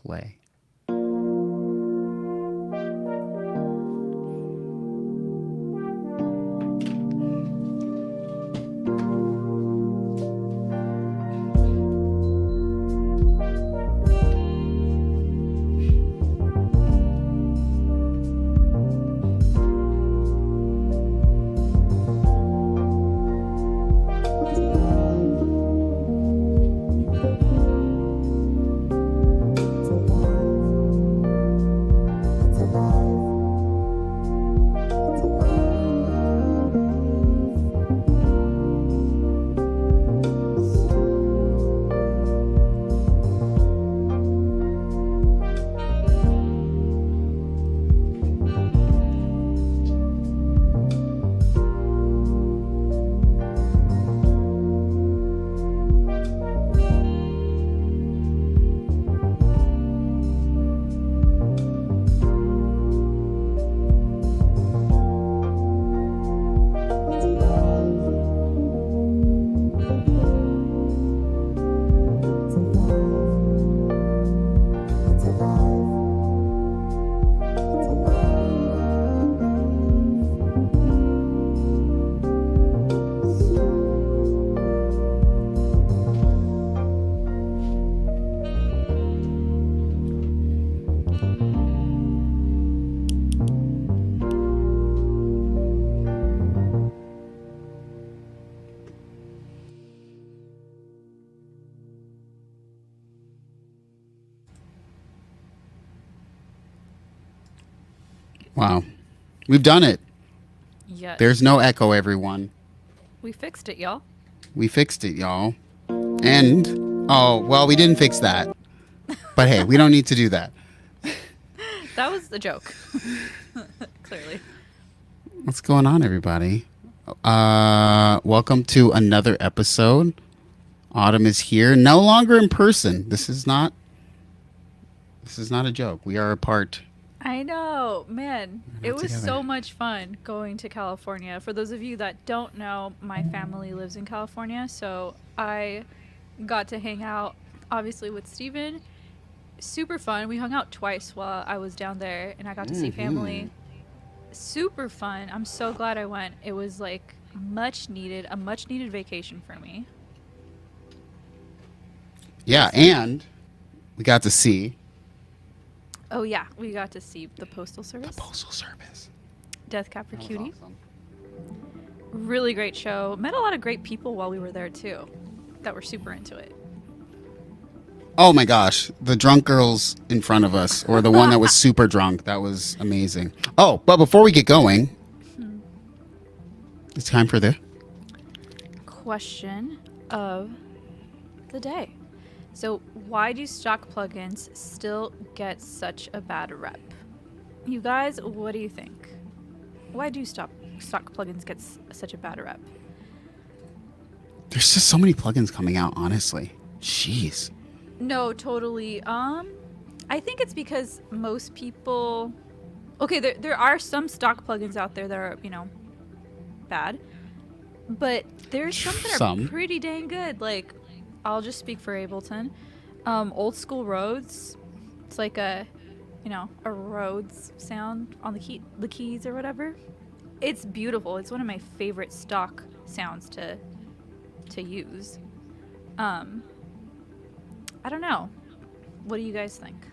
play. Wow. We've done it. Yes. There's no echo, everyone. We fixed it, y'all. We fixed it, y'all. And, oh, well, we didn't fix that. But hey, we don't need to do that. That was the joke. Clearly. What's going on, everybody? Welcome to another episode. Autumn is here, no longer in person. This is not a joke. We are apart. I know, man. It was together. so much fun going to California. For those of you that don't know, my family lives in California, so I got to hang out, obviously, with Steven. Super fun. We hung out twice while I was down there, and I got to see family. Super fun. I'm so glad I went. It was like a much needed vacation for me. Yeah, and we got to see Oh yeah, we got to see the Postal Service. the Postal Service. Death Cab for That was Cutie. awesome. Really great show. Met a lot of great people while we were there too, that were super into it. Oh my gosh, the drunk girls in front of us, or the one that was super drunk. That was amazing. Oh, but before we get going, it's time for the Question of the day. So why do stock plugins still get such a bad rep? You guys, what do you think? Why do stock plugins get such a bad rep? There's just so many plugins coming out, honestly. Jeez. No, totally. I think it's because most people... Okay, there are some stock plugins out there that are, bad. But there's some that are pretty dang good. Like, I'll just speak for Ableton. Old School Rhodes. It's like a Rhodes sound on the keys or whatever. It's beautiful. It's one of my favorite stock sounds to use. I don't know. What do you guys think?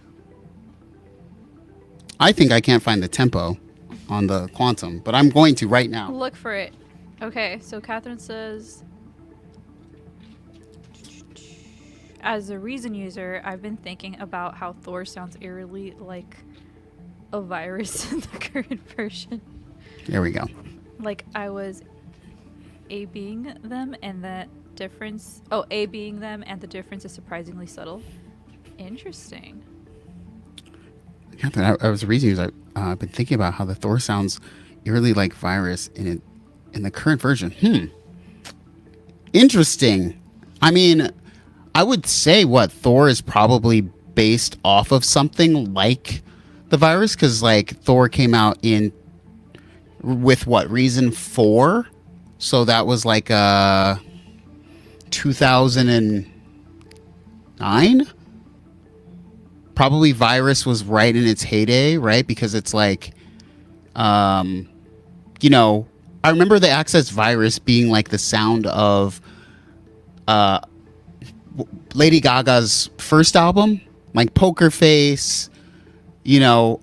I think I can't find the tempo on the Quantum, but I'm going to right now. Look for it. Okay, so Catherine says, as a Reason user, I've been thinking about how Thor sounds eerily like a virus in the current version. There we go. Like I was A-Bing them and the difference... Oh, A-Bing them and the difference is surprisingly subtle. Interesting. Catherine, I was reading. I've been thinking about how the Thor sounds eerily like virus in the current version. Interesting. I mean, I would say Thor is probably based off of something like the virus, because like Thor came out with Reason 4, so that was like 2009. probably Virus was right in its heyday, right? Because it's like, you know, I remember the Access Virus being like the sound of Lady Gaga's first album, like Poker Face, you know,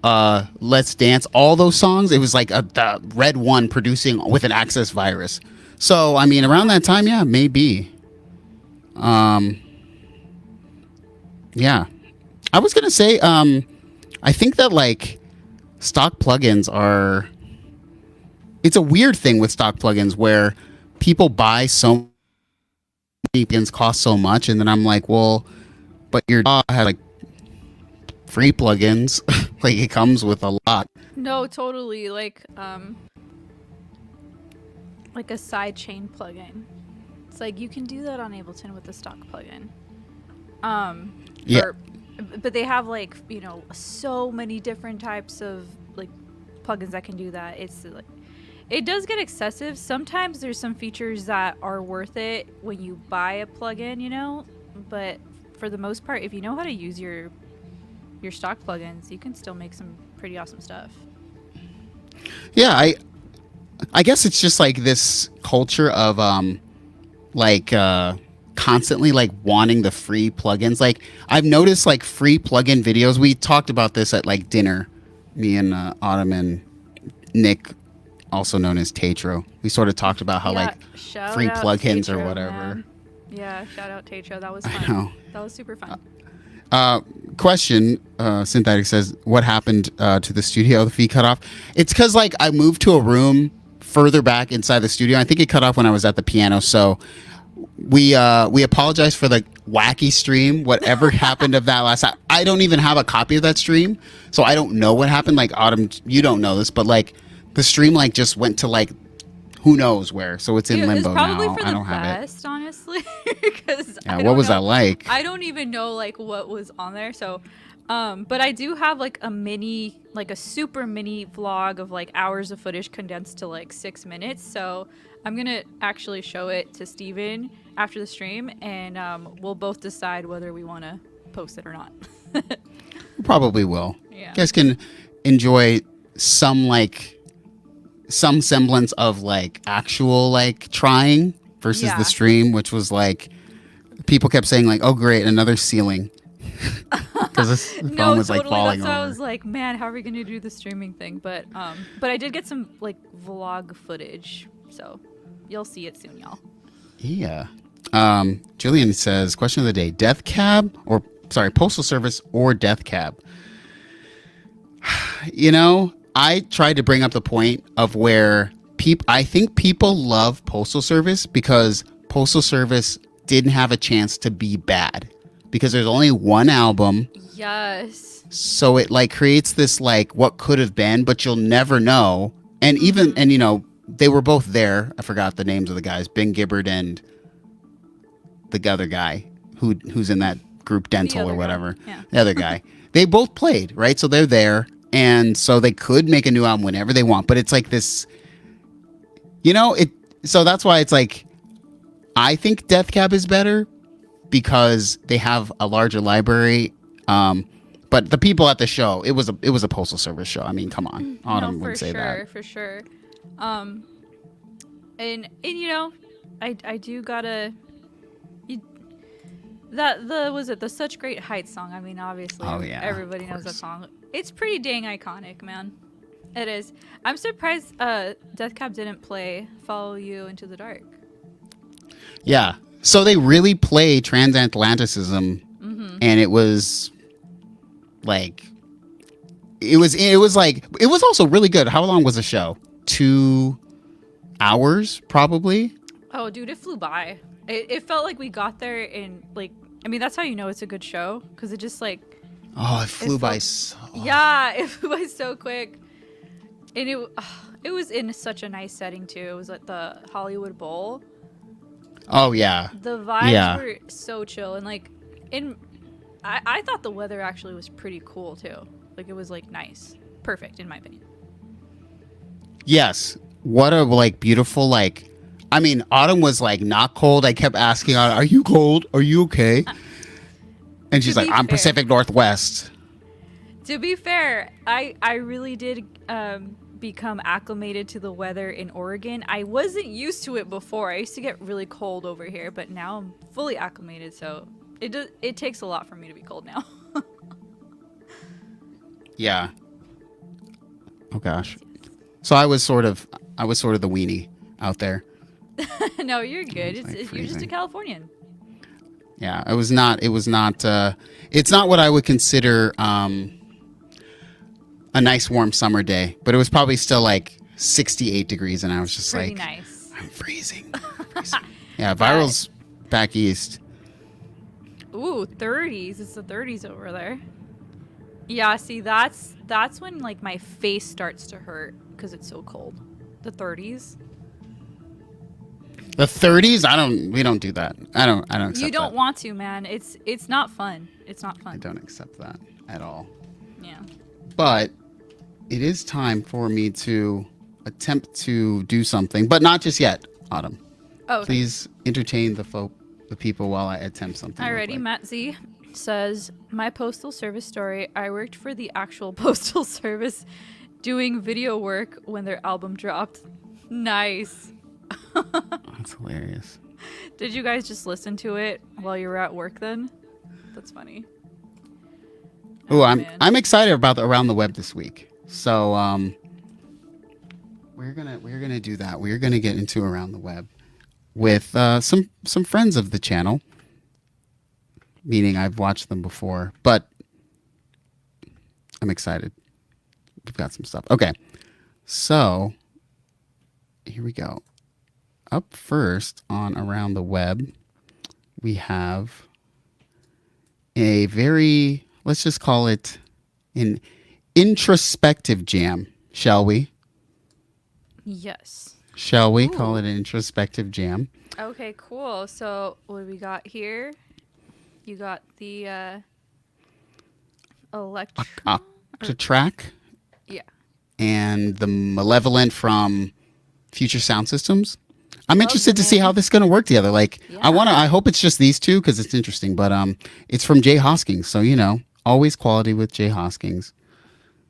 Let's Dance, all those songs. It was like the Red One producing with an Access Virus. So, I mean, around that time, yeah, maybe. Yeah. I was going to say, I think that, like, stock plugins are... It's a weird thing with stock plugins where people buy so many plugins, cost so much, and then I'm like, well, but your DAW has, like, free plugins. Like, it comes with a lot. No, totally. Like a sidechain plugin. It's like you can do that on Ableton with the stock plugin. Yeah. But they have, like, you know, so many different types of, like, plugins that can do that. It's like, it does get excessive. Sometimes there's some features that are worth it when you buy a plugin, you know, but for the most part, if you know how to use your stock plugins, you can still make some pretty awesome stuff. Yeah, I guess it's just like this culture of constantly like wanting the free plugins. Like, I've noticed like free plugin videos. We talked about this at like dinner, me and Autumn and Nick, also known as Tatro. We sort of talked about how like free plugins or whatever. Man. Yeah, shout out Tatro. That was fun. I know. That was super fun. Question, Synthetic says, what happened to the studio? The feed cut off. It's because like I moved to a room further back inside the studio. I think it cut off when I was at the piano. So we apologize for the wacky stream. Whatever happened of that last time. I don't even have a copy of that stream, so I don't know what happened. Like, Autumn, you don't know this, but like the stream like just went to like who knows where. So it's in limbo now. Probably for I don't the have best, honestly. Because yeah, what was that like? I don't even know like what was on there. So, but I do have like a super mini vlog of like hours of footage condensed to like 6 minutes. So I'm gonna actually show it to Steven after the stream, and we'll both decide whether we want to post it or not. We probably will. Yeah. You guys can enjoy some semblance of like actual like trying versus the stream, which was like people kept saying like, oh great, another ceiling, because this phone was like falling over. I was like, man, how are we gonna do the streaming thing? But I did get some like vlog footage, so you'll see it soon, y'all. Yeah. Julian says, question of the day: Postal Service or Death Cab? You know, I tried to bring up the point of where I think people love Postal Service because Postal Service didn't have a chance to be bad because there's only one album. Yes. So it like creates this like what could have been, but you'll never know. And and you know, they were both there. I forgot the names of the guys, Ben Gibbard and the other guy who's in that group Dental or whatever. Yeah. The other guy. They both played, right? So they're there. And so they could make a new album whenever they want, but it's like this, you know, so that's why it's like, I think Death Cab is better because they have a larger library. But the people at the show, it was a Postal Service show. I mean, come on. Autumn would say that. For sure. And you know, I do gotta, the Such Great Heights song. I mean, obviously, everybody knows that song. It's pretty dang iconic, man. It is. I'm surprised Death Cab didn't play Follow You Into the Dark. Yeah. So they really play Transatlanticism, and it was like, it was also really good. How long was the show? 2 hours, probably. Oh, dude, it flew by. It felt like we got there in like, I mean, that's how you know it's a good show, because it just like. Oh, it flew by Yeah, it flew by so quick. And it was in such a nice setting, too. It was at the Hollywood Bowl. Oh, yeah. The vibes were so chill. And, like, I thought the weather actually was pretty cool, too. Like, it was, like, nice. Perfect, in my opinion. Yes. What a, like, beautiful, like... I mean, Autumn was, like, not cold. I kept asking Autumn, are you cold? Are you okay? And she's like, I'm Pacific Northwest. To be fair, I really did become acclimated to the weather in Oregon. I wasn't used to it before. I used to get really cold over here, but now I'm fully acclimated, so it takes a lot for me to be cold now. Yeah. Oh gosh. So I was sort of the weenie out there. No, you're good. Like You're just a freezing. Californian. Yeah, it was not. It's not what I would consider a nice warm summer day, but it was probably still like 68 degrees, and I was just Pretty like, nice. I'm freezing. Yeah, viral's back east. Ooh, 30s. It's the 30s over there. Yeah, see, that's when like my face starts to hurt because it's so cold. The 30s. The 30s? We don't do that. I don't accept You don't that. want to, man. It's not fun. It's not I fun. don't accept that at all. Yeah. But it is time for me to attempt to do something, but not just yet, Autumn. Oh, okay. Please entertain the people while I attempt something. real Alrighty, quick. Matt Z says, my postal service story. I worked for the actual postal service doing video work when their album dropped. Nice. That's hilarious. Did you guys just listen to it while you were at work then? That's funny. Oh, man. I'm excited about Around the Web this week. So we're gonna do that. We're gonna get into Around the Web with some friends of the channel. Meaning I've watched them before, but I'm excited. We've got some stuff. Okay, so here we go. Up first on Around the Web, we have a very, let's just call it an introspective jam, shall we? Yes. Shall we Ooh. call it an introspective jam? Okay, cool. So what do we got here? You got the electro. Octatrack Yeah. and the Malevolent from Future Sound Systems. I'm Love interested the to see name. how this is going to work together. Like, Yeah. I hope it's just these two because it's interesting. But it's from Jay Hoskins, so always quality with Jay Hoskins.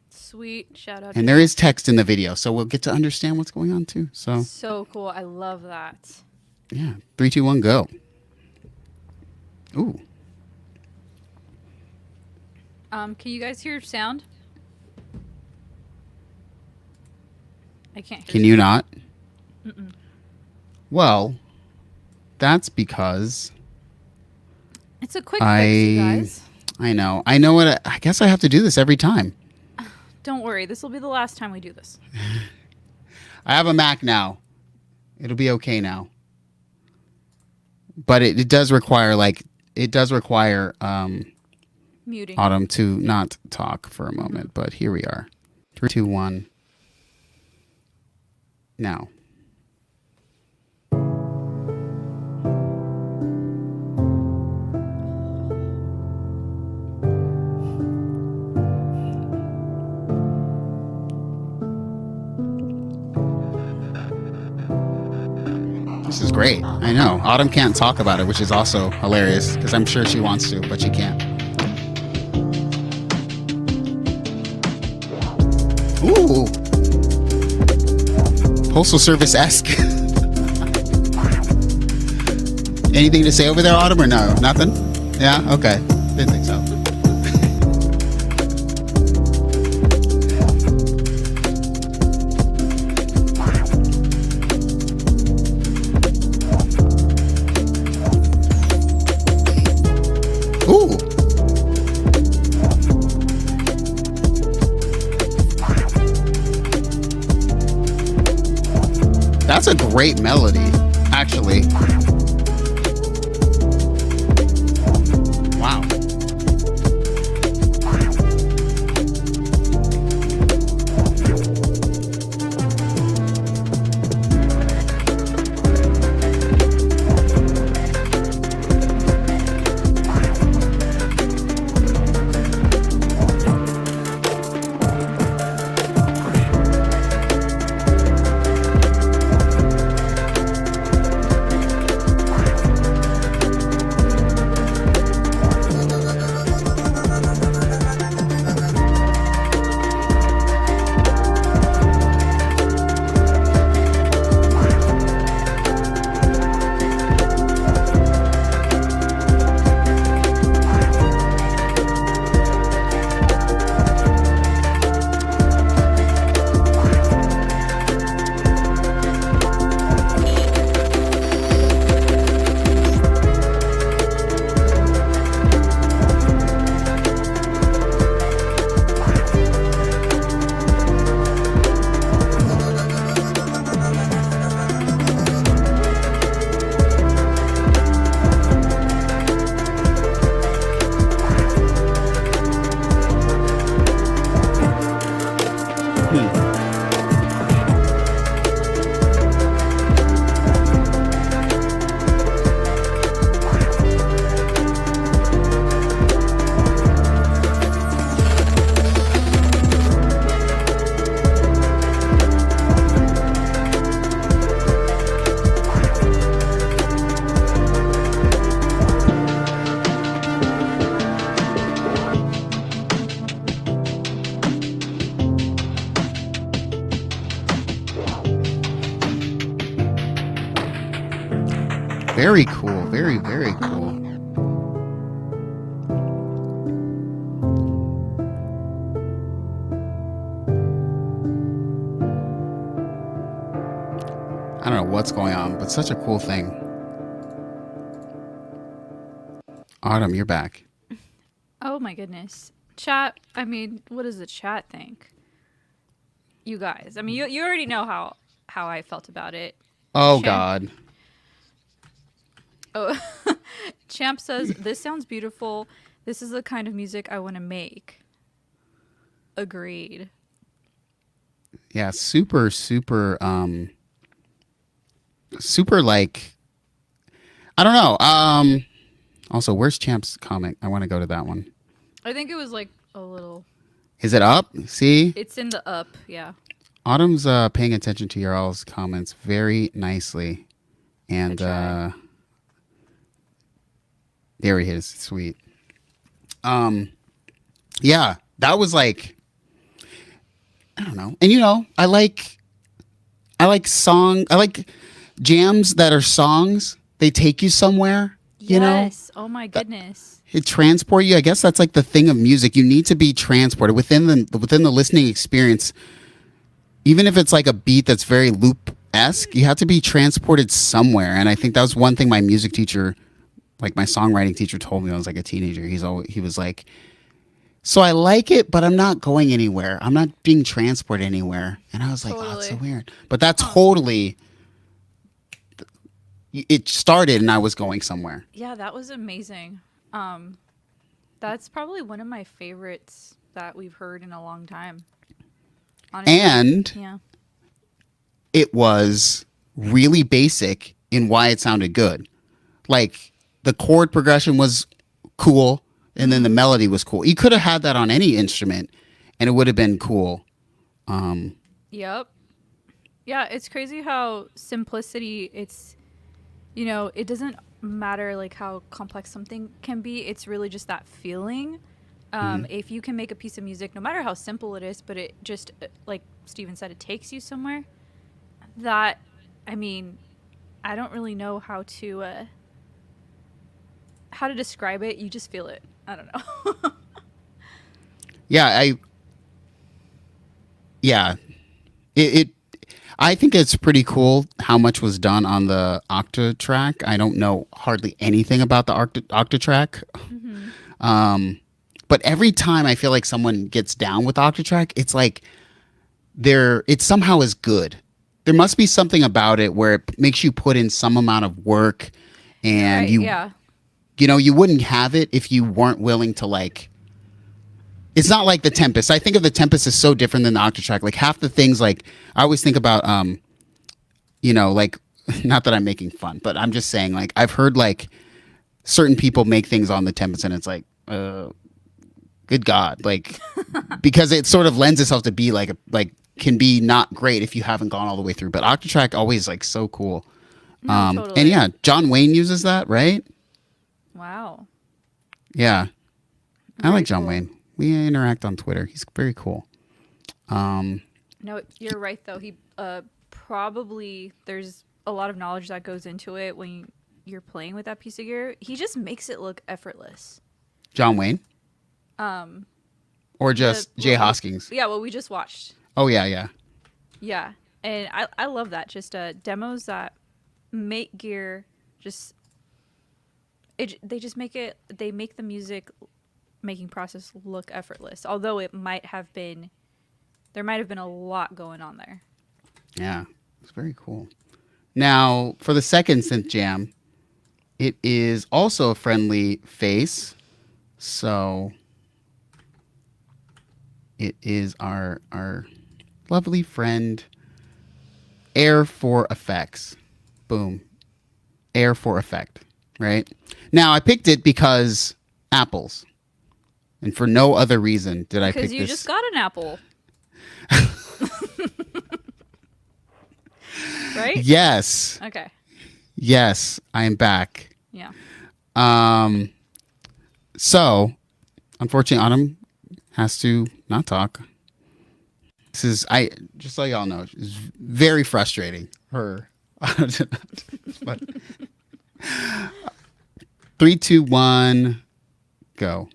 Sweet. Shout out. And there is text in the video, so we'll get to understand what's going on too. So So cool. I love that. yeah, 3, 2, 1, go. Ooh, Can you guys hear sound? I can't hear. can you not? Mm-mm. Well, that's because It's a quick fix, you guys. I know. I guess I have to do this every time. Don't worry. This will be the last time we do this. I have a Mac now. It'll be okay now. But it does require Muting. Autumn to not talk for a moment. But here we are. 3, 2, 1. Now. This is great. I know. Autumn can't talk about it, which is also hilarious because I'm sure she wants to, but she can't. Ooh. Postal Service-esque. Anything to say over there, Autumn, or no? Nothing? Yeah? Okay. Didn't think so. Ooh. That's a great melody, actually. Wow. very cool. Very, very cool. I don't know what's going on, but such a cool thing. Autumn, you're back. Oh my goodness. Chat, I mean, what does the chat think? You guys, I mean, you already know how I felt about it. Oh, God. Oh, Champ says, this sounds beautiful. This is the kind of music I want to make. Agreed. Yeah, super, super, super, like, I don't know. Also, where's Champ's comment? I want to go to that one. I think it was like a little. Is it up? See? It's in the up, yeah. Autumn's paying attention to your all's comments very nicely. And there he is. Sweet. Yeah, that was like, I don't know. And I like jams that are songs. They take you somewhere, you know? Yes. Oh my goodness. It transport you. I guess that's like the thing of music. You need to be transported within the listening experience. Even if it's like a beat that's very loop-esque, you have to be transported somewhere. And I think that was one thing my music teacher, like my songwriting teacher, told me when I was like a teenager. He was like, so I like it, but I'm not going anywhere. I'm not being transported anywhere. And I was like, oh, it's so weird. But that totally, it started and I was going somewhere. Yeah, that was amazing. That's probably one of my favorites that we've heard in a long time. Honestly, and yeah. It was really basic in why it sounded good. Like the chord progression was cool, and then the melody was cool. You could have had that on any instrument, and it would have been cool. Yep. Yeah, it's crazy how simplicity. It's, it doesn't matter like how complex something can be. It's really just that feeling. If you can make a piece of music, no matter how simple it is, but it just, like Steven said, it takes you somewhere. That, I mean, I don't really know how to describe it. You just feel it. I don't know. Yeah, I think it's pretty cool how much was done on the Octa track. I don't know hardly anything about the Octa track. Mm-hmm. But every time I feel like someone gets down with Octatrack, it's like it somehow is good. There must be something about it where it makes you put in some amount of work, and you wouldn't have it if you weren't willing to like. It's not like the Tempest. I think of the Tempest as so different than the Octatrack. Like half the things, like I always think about, like not that I'm making fun, but I'm just saying, like I've heard like certain people make things on the Tempest, and it's like. Good God, like, because it sort of lends itself to be like can be not great if you haven't gone all the way through. But Octatrack always like so cool. Totally. And yeah, John Wayne uses that, right? Wow. Yeah, I like John cool. Wayne. We interact on Twitter. He's very cool. No, you're right though. He probably there's a lot of knowledge that goes into it when you're playing with that piece of gear. He just makes it look effortless. John Wayne. Or just Jay Hoskins. Yeah, well, we just watched. Oh yeah. Yeah, and I love that. Just demos that make gear they make the music making process look effortless. Although there might have been a lot going on there. Yeah, it's very cool. Now for the second synth jam, it is also a friendly face, so. It is our lovely friend, Air for Effects. Boom. Air for Effect, right? Now, I picked it because apples. And for no other reason did I pick this. Because you just got an apple. Right? Yes. Okay. Yes, I am back. Yeah. So, unfortunately, Autumn has to not talk. This is, just so y'all know, it's very frustrating. Her. But 3, 2, 1, go.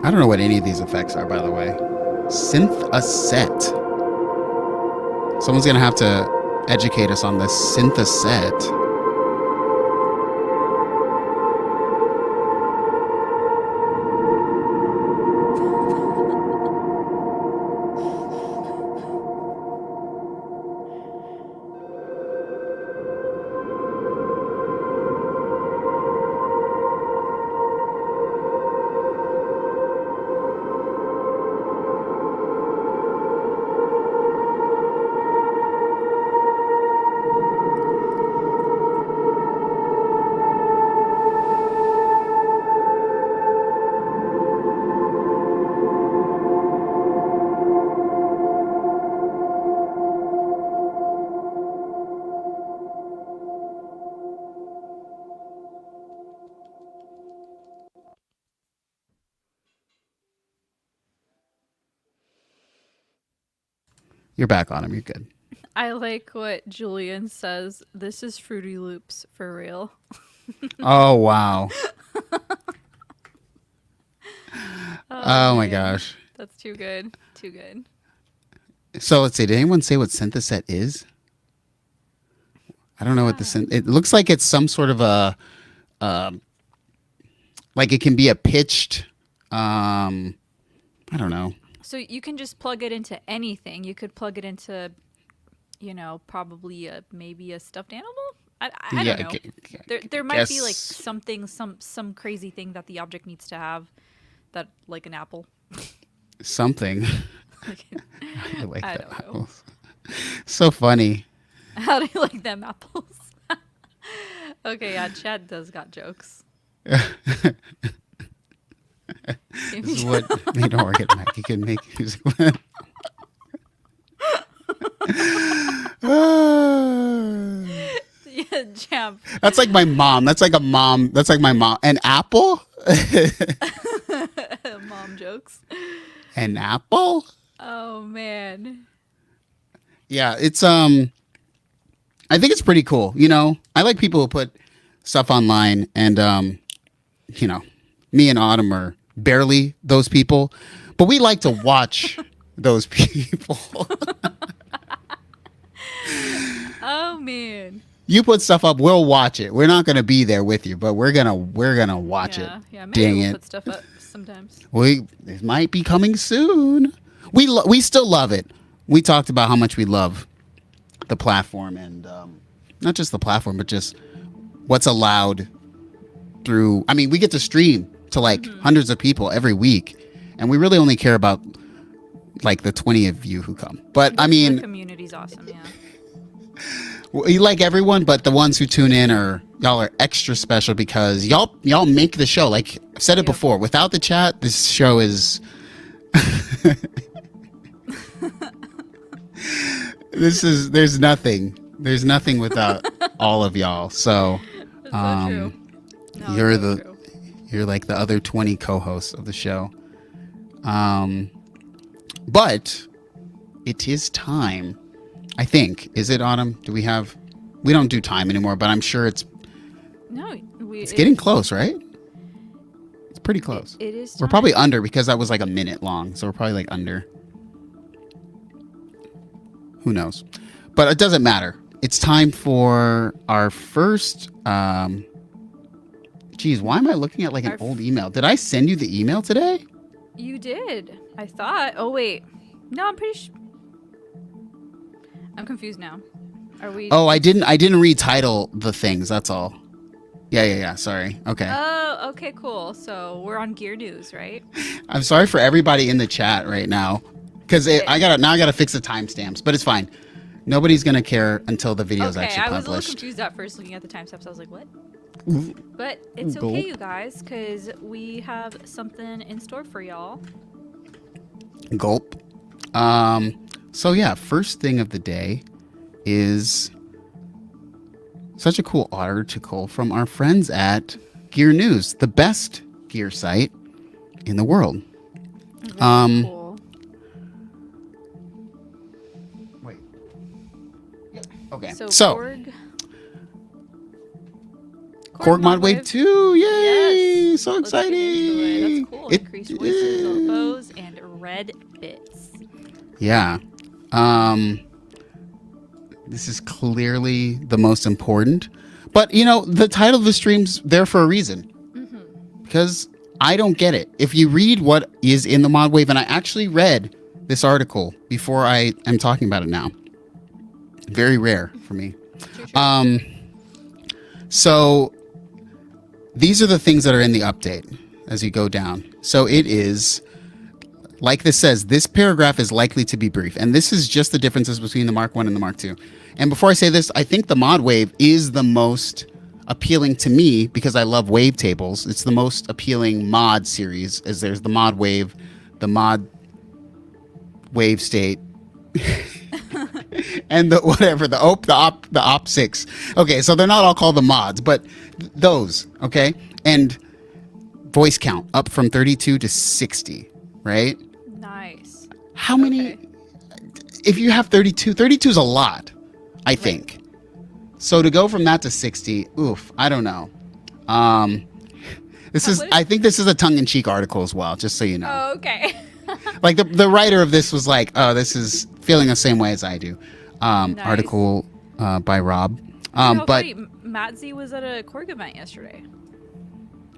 I don't know what any of these effects are, by the way. Synth a set. Someone's gonna have to educate us on this synth a set. You're back on him. You're good. I like what Julian says. This is Fruity Loops for real. Oh, wow. Oh my man. gosh. That's too good. Too good. So let's see. Did anyone say what synth a set is? I don't know what the synth. It looks like it's some sort of a, like it can be a pitched. I don't know. So you can just plug it into anything. You could plug it into, you know, probably maybe a stuffed animal. I don't know. There might be like something, some crazy thing that the object needs to have, that like an apple. Something. I like I that. don't know. Apples. So funny. How do you like them apples? Okay, yeah, Chad does got jokes. This is what made Oregon Mac. You can make music with. Yeah, champ. That's like my mom. That's like a mom. That's like my mom. An apple? Mom jokes. An apple? Oh man. Yeah, it's I think it's pretty cool. You know, I like people who put stuff online, and you know, me and Autumn are barely those people, but we like to watch those people. Oh man. You put stuff up, we'll watch it. We're not gonna be there with you, but we're gonna watch it. Yeah, maybe Dang we'll it. put stuff up sometimes. It might be coming soon. We still love it. We talked about how much we love the platform, and not just the platform, but just what's allowed through. I mean, we get to stream to like hundreds of people every week, and we really only care about like the 20 of you who come. But I mean, the community's awesome. Yeah. we like everyone, but the ones who tune in y'all are extra special because y'all make the show. Like I've said it before, without the chat, this show is. There's nothing without all of y'all. So, That's so true. No, you're that's true. you're like the other 20 co-hosts of the show. But it is time. I think. Is it, Autumn? We don't do time anymore, but I'm sure it's getting close, right? It's pretty close. It is. We're probably under because that was like a minute long, so we're probably like under. Who knows? But it doesn't matter. It's time for our first. Geez, why am I looking at like an old email? Did I send you the email today? You did. I thought. Oh wait. No, I'm pretty sure. I'm confused now. Are we? Oh, I didn't retitle the things. That's all. Yeah. Sorry. Okay. Oh, okay, cool. So we're on Gear News, right? I'm sorry for everybody in the chat right now, because I gotta fix the timestamps, but it's fine. Nobody's gonna care until the video's Okay, actually I was a little published. confused at first looking at the timestamps. I was like, what? But it's Gulp. okay, you guys, because we have something in store for y'all. Gulp. So yeah, first thing of the day is such a cool article from our friends at Gear News, the best gear site in the world. Very cool. Wait. Okay. So Korg Modwave Mk2, yay! Yes. So Let's get into it. exciting! That's cool. Increased voices, elbows, and red bits. Yeah. This is clearly the most important. But, you know, the title of the stream's there for a reason. Because I don't get it. If you read what is in the Modwave, and I actually read this article before I am talking about it now. Very rare for me. True. So these are the things that are in the update as you go down. So it is, like this says, this paragraph is likely to be brief. And this is just the differences between the Mark 1 and the Mark 2. And before I say this, I think the Modwave is the most appealing to me because I love wavetables. It's the most appealing mod series, as there's the Modwave, the Mod Wave State, and the whatever, the Op 6. Okay, so they're not all called the mods, but those, okay? And voice count up from 32 to 60, right? Nice. How many? Okay. If you have 32 is a lot, I think. So to go from that to 60, oof, I don't know. I think this is a tongue-in-cheek article as well, just so you know. Oh, okay. Like the writer of this was like, oh, this is feeling the same way as I do. Nice. Article by Rob. But But Matt Z was at a Korg event yesterday.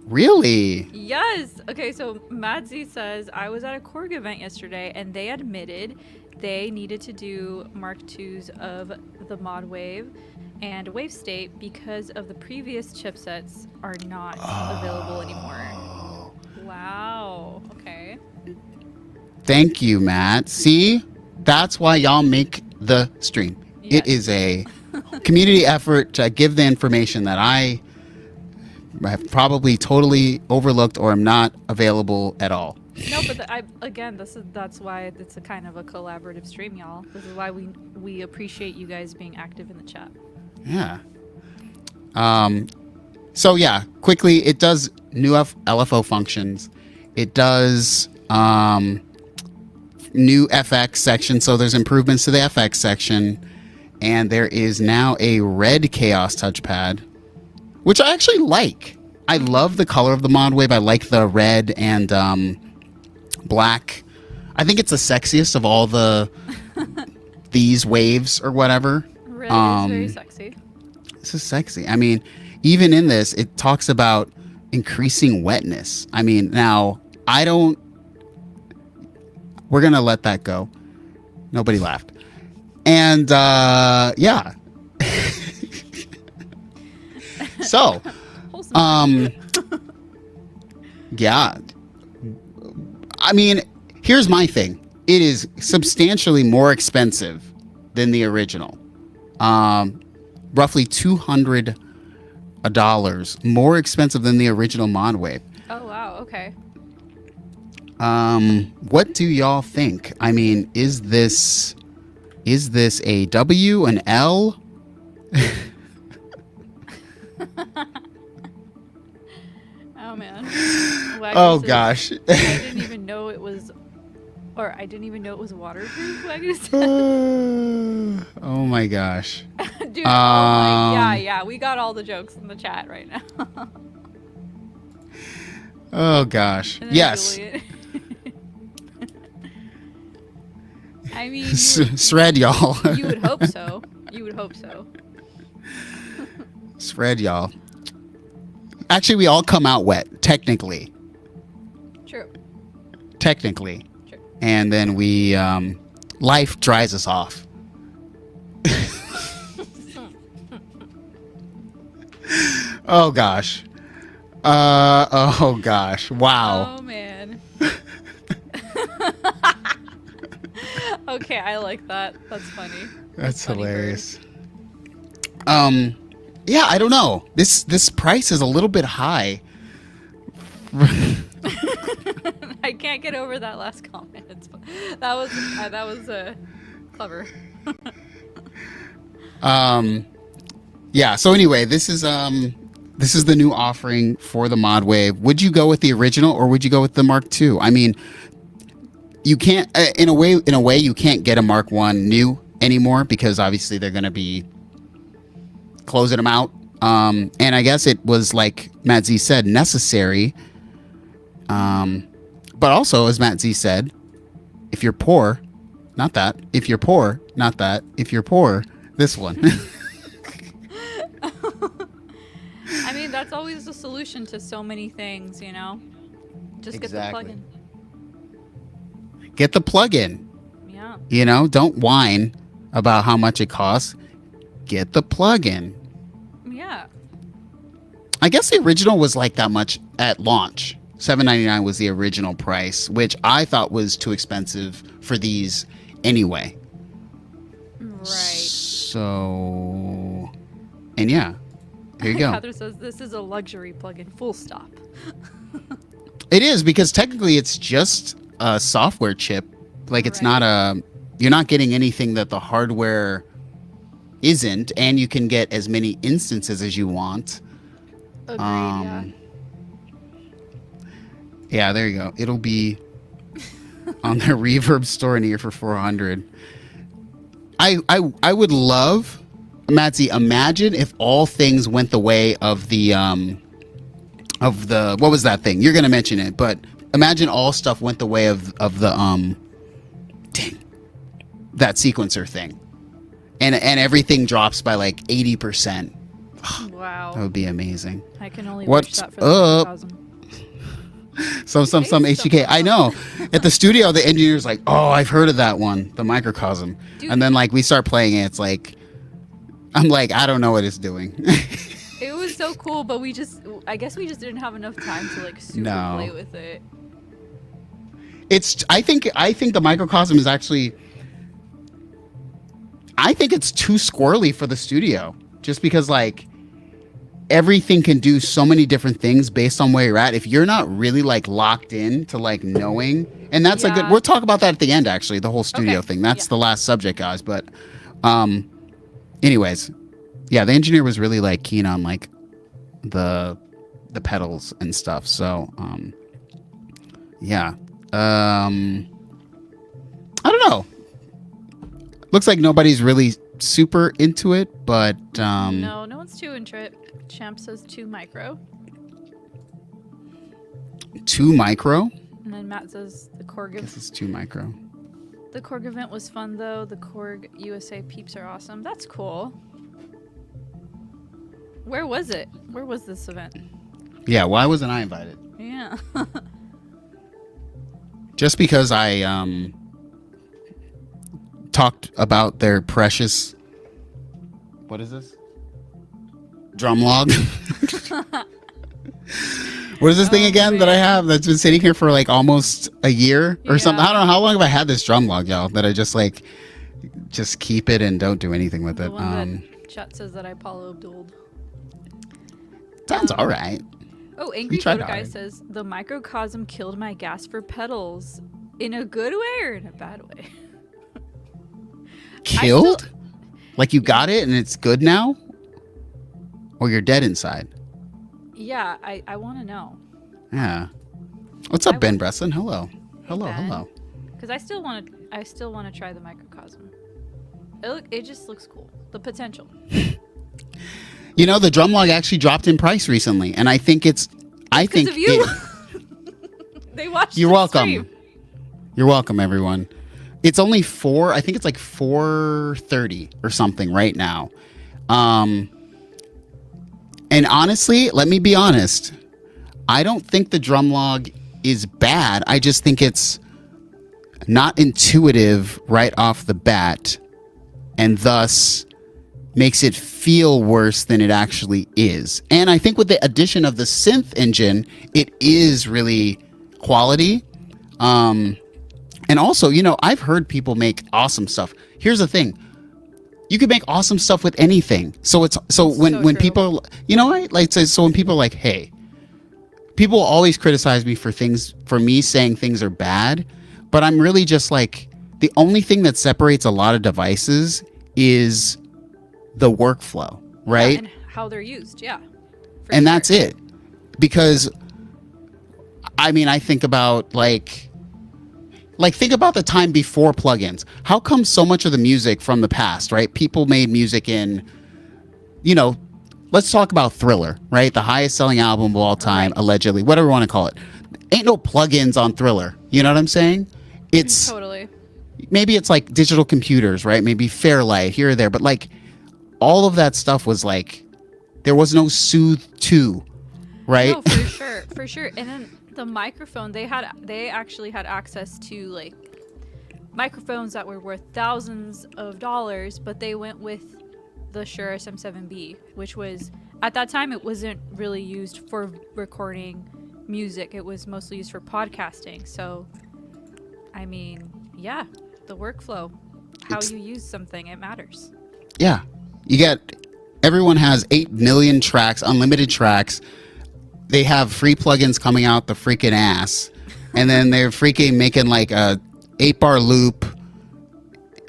really, Yes. Okay, so Matt Z says, I was at a Korg event yesterday and they admitted they needed to do Mark IIs of the Modwave and Wave State because of the previous chipsets are not available anymore. Wow. Okay. thank you, Matt. See, that's why y'all make the stream. Yes. It is a community effort to give the information that I have probably totally overlooked or am not available at all. No, but that's why it's a kind of a collaborative stream, y'all. This is why we appreciate you guys being active in the chat. Yeah. So yeah, quickly, it does new LFO functions. It does new FX section. So there's improvements to the FX section, and there is now a red Chaos touchpad, which I actually like. I love the color of the Modwave. I like the red and black. I think it's the sexiest of all these waves or whatever. Red is very sexy. This is sexy. I mean, even in this, it talks about increasing wetness. I mean, now, we're going to let that go. Nobody laughed. And, yeah. So, yeah. I mean, here's my thing. It is substantially more expensive than the original. Roughly $200 more expensive than the original Modwave. Oh wow, okay. What do y'all think? I mean, is this a W, an L? Oh man. Oh gosh. I didn't even know it was waterproof. Wagner Oh my gosh. Dude, yeah, we got all the jokes in the chat right now. Oh gosh. Yes. I mean, Shred y'all. You would hope so. Shred y'all. Actually, we all come out wet, technically. True. Technically. True. And then we, life dries us off. Oh gosh. Oh gosh. Wow. Oh man. Okay, I like that. That's funny. That's funny, hilarious. Yeah, I don't know. This price is a little bit high. I can't get over that last comment. That was clever. Yeah. So anyway, this is the new offering for the Modwave. Would you go with the original or would you go with the Mark II? I mean, you can't in a way you can't get a Mark I new anymore because obviously they're going to be closing them out. And I guess it was, like Matt Z said, necessary. But also, as Matt Z said, if you're poor, not that. If you're poor, not that. If you're poor, this one. I mean, that's always the solution to so many things, you know? Just get the plug-in. Get the plug-in. Yeah. You know, don't whine about how much it costs. Get the plug-in. Yeah. I guess the original was like that much at launch. $7.99 was the original price, which I thought was too expensive for these anyway. Right. So, and yeah, here you go. Heather says this is a luxury plugin, full stop. It is, because technically it's just a software chip. Like, it's not you're not getting anything that the hardware isn't, and you can get as many instances as you want. Agreed, yeah. Yeah, there you go. It'll be on their Reverb store near for $400. I would love, Matzy, imagine if all things went the way of the what was that thing? You're gonna mention it, but imagine all stuff went the way of the that sequencer thing, and everything drops by like 80%. Wow, that would be amazing. I can only wish that for the microcosm. Some HDK. I know. At the studio, the engineer's like, "Oh, I've heard of that one, the microcosm." Dude. And then like we start playing it, it's like, I'm like, I don't know what it's doing. It was so cool, but I guess we just didn't have enough time to like super play with it. I think the microcosm is actually, I think it's too squirrely for the studio, just because like everything can do so many different things based on where you're at. If you're not really like locked in to like knowing, and that's a good, we'll talk about that at the end, actually, the whole studio thing. That's the last subject, guys. But anyways, yeah, the engineer was really like keen on like the pedals and stuff. So yeah, I don't know. Looks like nobody's really super into it, but no one's too into it. Champ says 2 micro. 2 micro? And then Matt says the Korg. I guess it's 2 micro. The Korg event was fun though. The Korg USA peeps are awesome. That's cool. Where was it? Where was this event? Yeah, why wasn't I invited? Yeah. Just because I talked about their precious, what is this? Drum log. What is this thing again that I have that's been sitting here for like almost a year or something? I don't know how long have I had this drum log, y'all, that I just like keep it and don't do anything with it. One that chat says that I Paulo Abdul. Sounds all right. Oh, Angry Photo Guy says the microcosm killed my gas for pedals in a good way or in a bad way. Killed? Like you got it and it's good now? Or you're dead inside? Yeah, I want to know. Yeah. What's up, Ben Breslin? Hello. Hello, hello. Because I still want to try the microcosm. It just looks cool. The potential. You know, the drum log actually dropped in price recently, and I think it's. I think of you. They watched. You're welcome. Stream. You're welcome, everyone. It's only I think it's like $430 or something right now. And honestly, let me be honest. I don't think the drum log is bad. I just think it's not intuitive right off the bat, and thus makes it feel worse than it actually is. And I think with the addition of the synth engine, it is really quality. And also, you know, I've heard people make awesome stuff. Here's the thing. you can make awesome stuff with anything. So it's when So true. people, you know, right? Like so when people are like, hey, people always criticize me for me saying things are bad, but I'm really just like, the only thing that separates a lot of devices is the workflow, right? Yeah, and how they're used, yeah. And that's it. Because I mean, I think about like think about the time before plugins. How come so much of the music from the past, right? People made music in, you know, let's talk about Thriller, right? The highest selling album of all time, Right. allegedly, whatever you want to call it. Ain't no plugins on Thriller. You know what I'm saying? It's Totally. maybe it's like digital computers, right? Maybe Fairlight here or there, but like all of that stuff was like, there was no Soothe 2, right? No, for sure. And then the microphone, they actually had access to like microphones that were worth thousands of dollars, but they went with the Shure SM7B, which was, at that time, it wasn't really used for recording music. It was mostly used for podcasting. So, I mean, yeah, the workflow, how you use something, it matters. Yeah. Everyone has 8 million tracks, unlimited tracks. They have free plugins coming out the freaking ass. And then they're freaking making like a 8-bar loop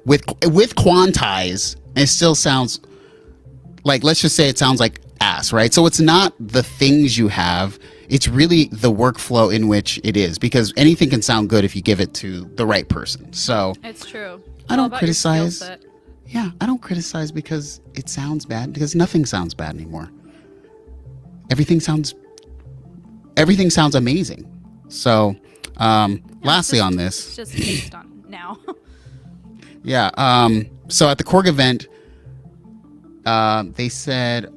with quantize. And it still sounds like, let's just say it sounds like ass, right? So it's not the things you have. It's really the workflow in which it is, because anything can sound good if you give it to the right person. So It's true. I don't All about your skill criticize. set. Yeah, I don't criticize because it sounds bad, because nothing sounds bad anymore. Everything sounds amazing. So, lastly on this. It's just based on now. Yeah, so at the Korg event, they said,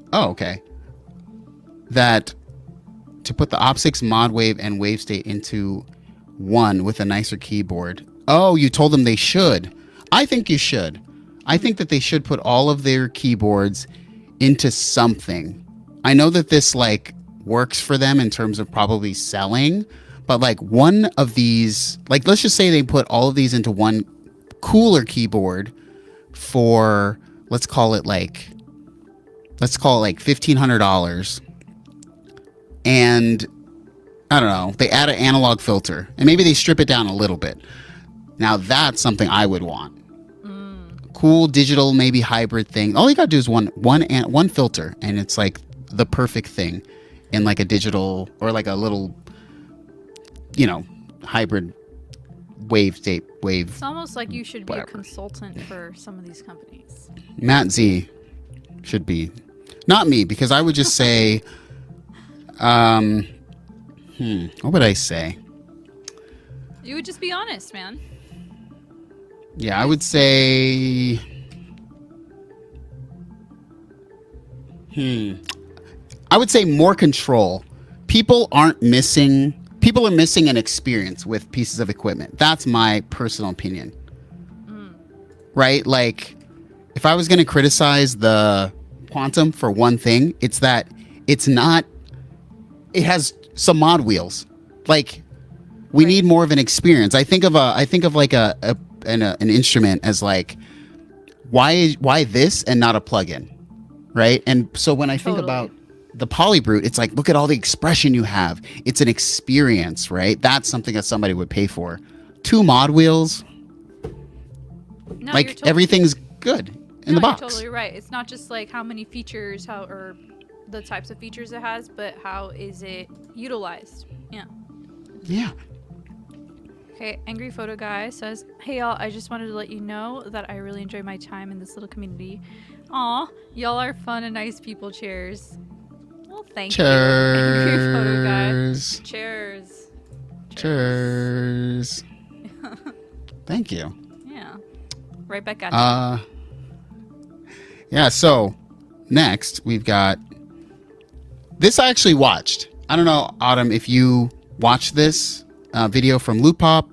that to put the Op6 Modwave and Wavestate into one with a nicer keyboard. Oh, you told them they should. I think you should. I think that they should put all of their keyboards into something. I know that this like works for them in terms of probably selling, but like one of these, like let's just say they put all of these into one cooler keyboard for, let's call it like $1,500, and I don't know, they add an analog filter and maybe they strip it down a little bit. Now that's something I would want. Cool digital, maybe hybrid thing. All you gotta do is one filter, and it's like the perfect thing in like a digital or like a little, you know, hybrid wave. It's almost like you should be Whatever. a consultant for some of these companies. Matt Z should be, not me, because I would just say, what would I say? You would just be honest, man. Yeah, I would say, I would say more control. People are missing an experience with pieces of equipment. That's my personal opinion. Right? Like, if I was going to criticize the Quantum for one thing, it's that it has some mod wheels. Like, we need more of an experience. I think of like an instrument as like, why this and not a plugin, right? And so when I think about the Polybrute, it's like, look at all the expression you have. It's an experience, right? That's something that somebody would pay for. 2 mod wheels, No, like you're totally, everything's good in the box. You're totally right. It's not just like how many features, or the types of features it has, but how is it utilized? Yeah. Yeah. Okay, Angry Photo Guy says, "Hey y'all, I just wanted to let you know that I really enjoy my time in this little community. Aw, y'all are fun and nice people. Cheers." Well, thank you, Angry Photo Guy. Cheers. Cheers. Thank you. Yeah. Right back at you. Yeah, so next we've got this. I actually watched. I don't know, Autumn, if you watched this video from Loop Pop,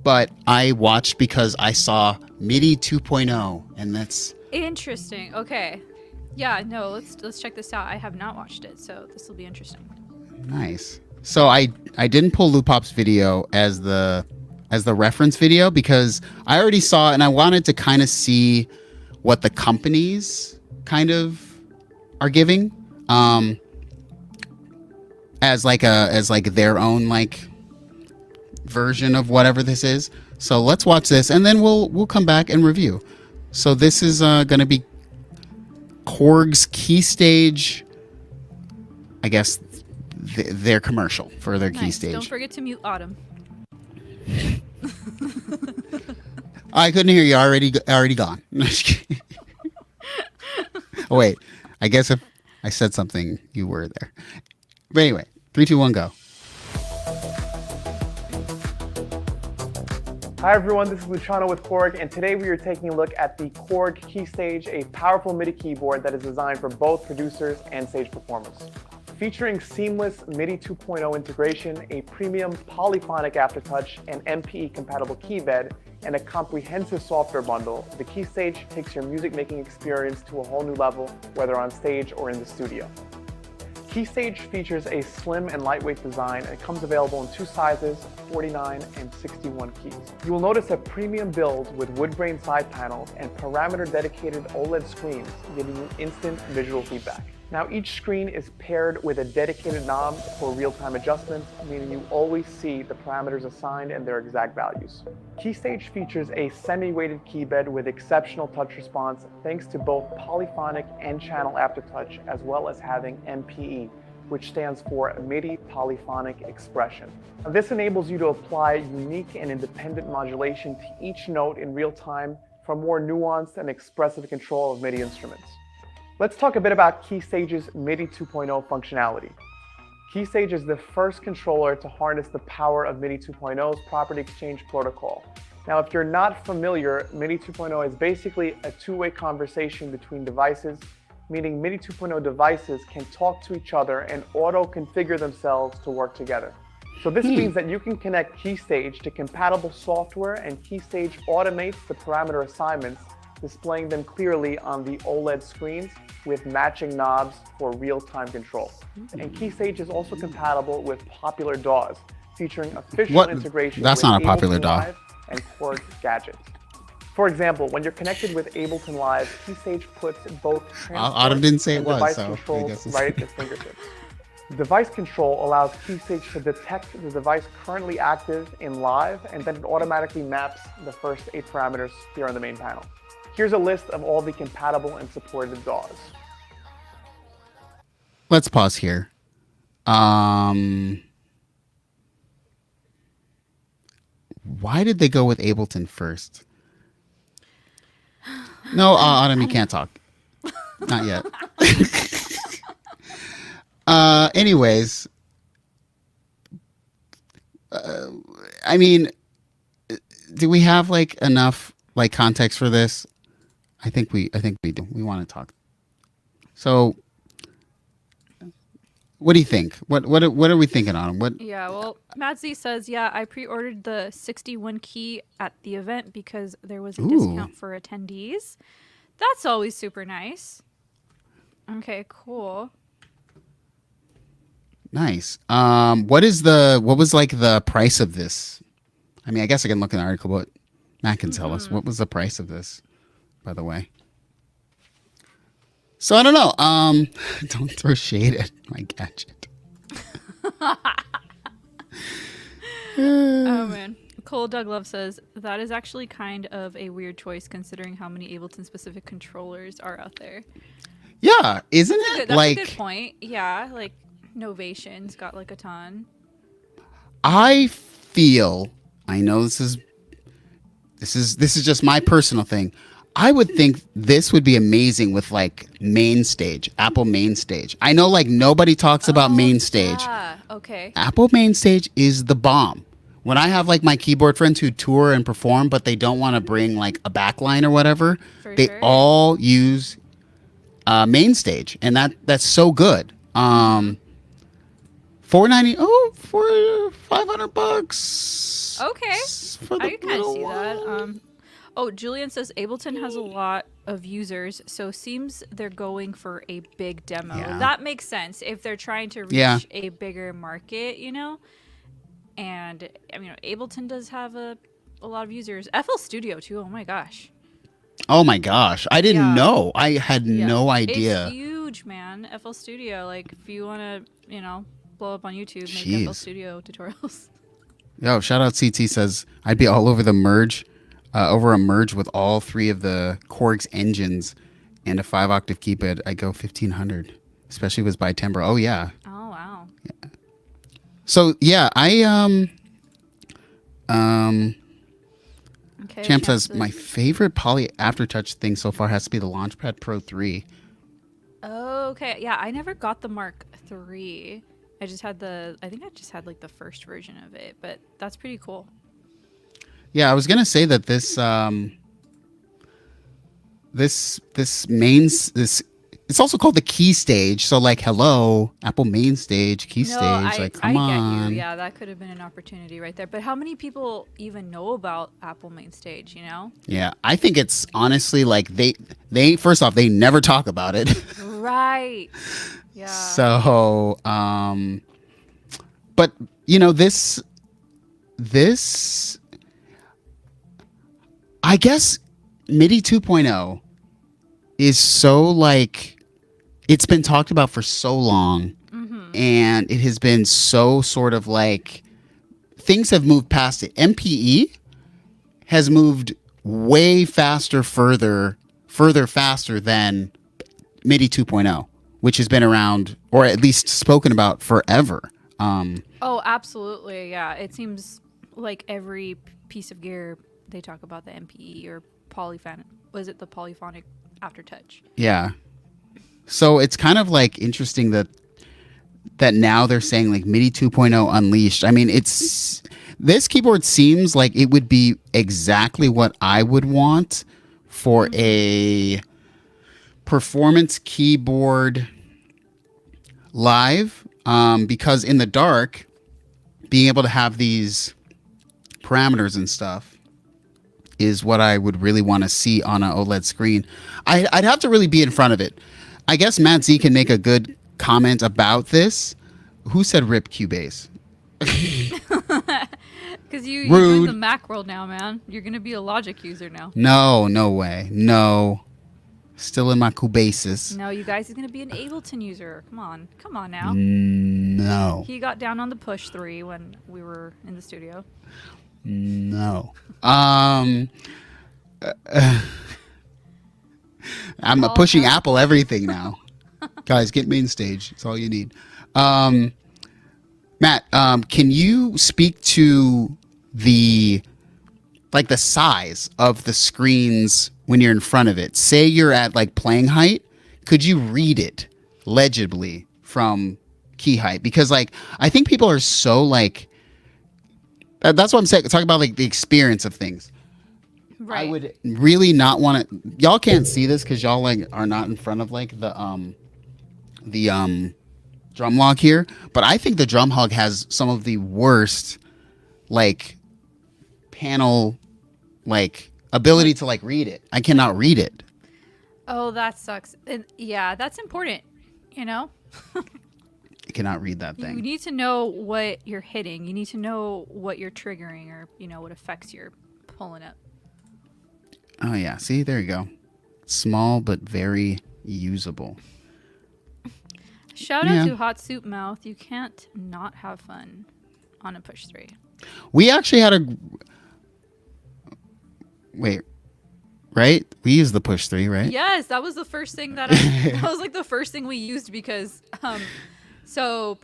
but I watched because I saw MIDI 2.0, and that's Interesting. Okay. Yeah, no, let's check this out. I have not watched it, so this will be interesting. nice. So I didn't pull Loop Pop's video as the reference video because I already saw it and I wanted to kind of see what the companies kind of are giving, as like their own like version of whatever this is. So let's watch this, and then we'll come back and review. So this is going to be Korg's Keystage, I guess their commercial for their Keystage. Don't forget to mute Autumn. I couldn't hear you. Already gone. Oh, wait. I guess if I said something, you were there. But anyway, 3, 2, 1, go. Hi everyone, this is Luciano with Korg, and today we are taking a look at the Korg Keystage, a powerful MIDI keyboard that is designed for both producers and stage performers. Featuring seamless MIDI 2.0 integration, a premium polyphonic aftertouch, an MPE-compatible keybed, and a comprehensive software bundle, the Keystage takes your music-making experience to a whole new level, whether on stage or in the studio. Keystage features a slim and lightweight design and comes available in 2 sizes, 49 and 61 keys. You will notice a premium build with wood grain side panels and parameter-dedicated OLED screens, giving you instant visual feedback. Now each screen is paired with a dedicated knob for real-time adjustments, meaning you always see the parameters assigned and their exact values. Keystage features a semi-weighted keybed with exceptional touch response thanks to both polyphonic and channel aftertouch, as well as having MPE, which stands for MIDI Polyphonic Expression. Now, this enables you to apply unique and independent modulation to each note in real time for more nuanced and expressive control of MIDI instruments. Let's talk a bit about Keystage's MIDI 2.0 functionality. Keystage is the first controller to harness the power of MIDI 2.0's property exchange protocol. Now, if you're not familiar, MIDI 2.0 is basically a two-way conversation between devices, meaning MIDI 2.0 devices can talk to each other and auto-configure themselves to work together. So this means that you can connect Keystage to compatible software, and Keystage automates the parameter assignments, displaying them clearly on the OLED screens with matching knobs for real-time control. And Keystage is also compatible with popular DAWs, featuring official integration That's with not a popular Ableton DAW. Live and Korg gadgets. For example, when you're connected with Ableton Live, Keystage puts both Autumn didn't say it and was, device so I controls guess right at your fingertips. Device control allows Keystage to detect the device currently active in live, and then it automatically maps the first 8 parameters here on the main panel. Here's a list of all the compatible and supported DAWs. Let's pause here. Why did they go with Ableton first? No, Autumn, you can't talk. Not yet. Anyways, I mean, do we have like enough like context for this? I think we do. We want to talk. So, what do you think? What are we thinking on? What? Yeah, well, Madzi says, yeah, I pre-ordered the 61 key at the event because there was a discount for attendees. That's always super nice. Okay, cool. Nice. What was like the price of this? I mean, I guess I can look in the article, but Matt can tell us. What was the price of this, by the way? So I don't know. Don't throw shade at my gadget. Oh man. Cole Douglove says that is actually kind of a weird choice considering how many Ableton specific controllers are out there. Yeah, isn't it? That's like a good point. Yeah, like Novation's got like a ton. I feel, I know this is just my personal thing. I would think this would be amazing with like Main Stage, Apple Main Stage. I know like nobody talks about Main Stage. Yeah, okay. Apple Main Stage is the bomb. When I have like my keyboard friends who tour and perform, but they don't want to bring like a backline or whatever, they all use Main Stage, and that's so good. $490, for $500. Okay, For the I can kind of see little that. one. Oh, Julian says Ableton has a lot of users, so seems they're going for a big demo. Yeah. That makes sense if they're trying to reach a bigger market, you know? And, I mean, Ableton does have a lot of users. FL Studio, too. Oh, my gosh. Oh my gosh, I didn't Yeah. know. I had Yeah. no idea. It's huge, man. FL Studio. Like, if you want to, blow up on YouTube, make Jeez. FL Studio tutorials. Yo, shout out CT says I'd be all over the merge, over a merge with all three of the Korg's engines and a 5-octave keypad. I go 1500, especially with by timbre. Oh yeah. Oh, wow. So yeah, Okay. Champ says my favorite poly aftertouch thing so far has to be the Launchpad Pro 3. Okay. Yeah, I never got the Mark III. I think I just had like the first version of it, but that's pretty cool. Yeah, I was gonna say that this it's also called the Keystage. So like, hello, Apple Main Stage, Keystage. Like, come on. Get you. Yeah, that could have been an opportunity right there. But how many people even know about Apple Main Stage? Yeah, I think it's honestly like they first off, they never talk about it. Right. Yeah. So, but this, I guess MIDI 2.0 is so like, it's been talked about for so long, and it has been so sort of like, things have moved past it. MPE has moved way faster, faster than MIDI 2.0, which has been around, or at least spoken about, forever. Oh, absolutely. Yeah. It seems like every piece of gear they talk about the MPE or the polyphonic aftertouch? Yeah. So it's kind of like interesting that now they're saying like MIDI 2.0 unleashed. I mean, this keyboard seems like it would be exactly what I would want for a performance keyboard live, because in the dark, being able to have these parameters and stuff is what I would really want to see on an OLED screen. I'd have to really be in front of it. I guess Matt Z can make a good comment about this. Who said rip Cubase? Because you're in the Mac world now, man. You're going to be a Logic user now. No way. No. Still in my Cubases. No, you guys, he's going to be an Ableton user. Come on now. No. He got down on the push 3 when we were in the studio. No. I'm pushing Apple everything now. Guys, get main stage. That's all you need. Matt, can you speak to the size of the screens when you're in front of it? Say you're at like playing height. Could you read it legibly from key height? Because like, I think people are so like, that's what I'm saying. Talking about like the experience of things. Right. I would really not want to. Y'all can't see this because y'all like are not in front of like the drum log here. But I think the drum hog has some of the worst like panel like ability to like read it. I cannot read it. Oh, that sucks. And yeah, that's important. I cannot read that thing. You need to know what you're hitting. You need to know what you're triggering, or what effects you're pulling up. Oh yeah, see, there you go. Small but very usable. Shout out to Hot Soup Mouth. You can't not have fun on a push 3. We actually had a wait, right? We used the push 3, right? Yes, that was the first thing that was like the first thing we used because so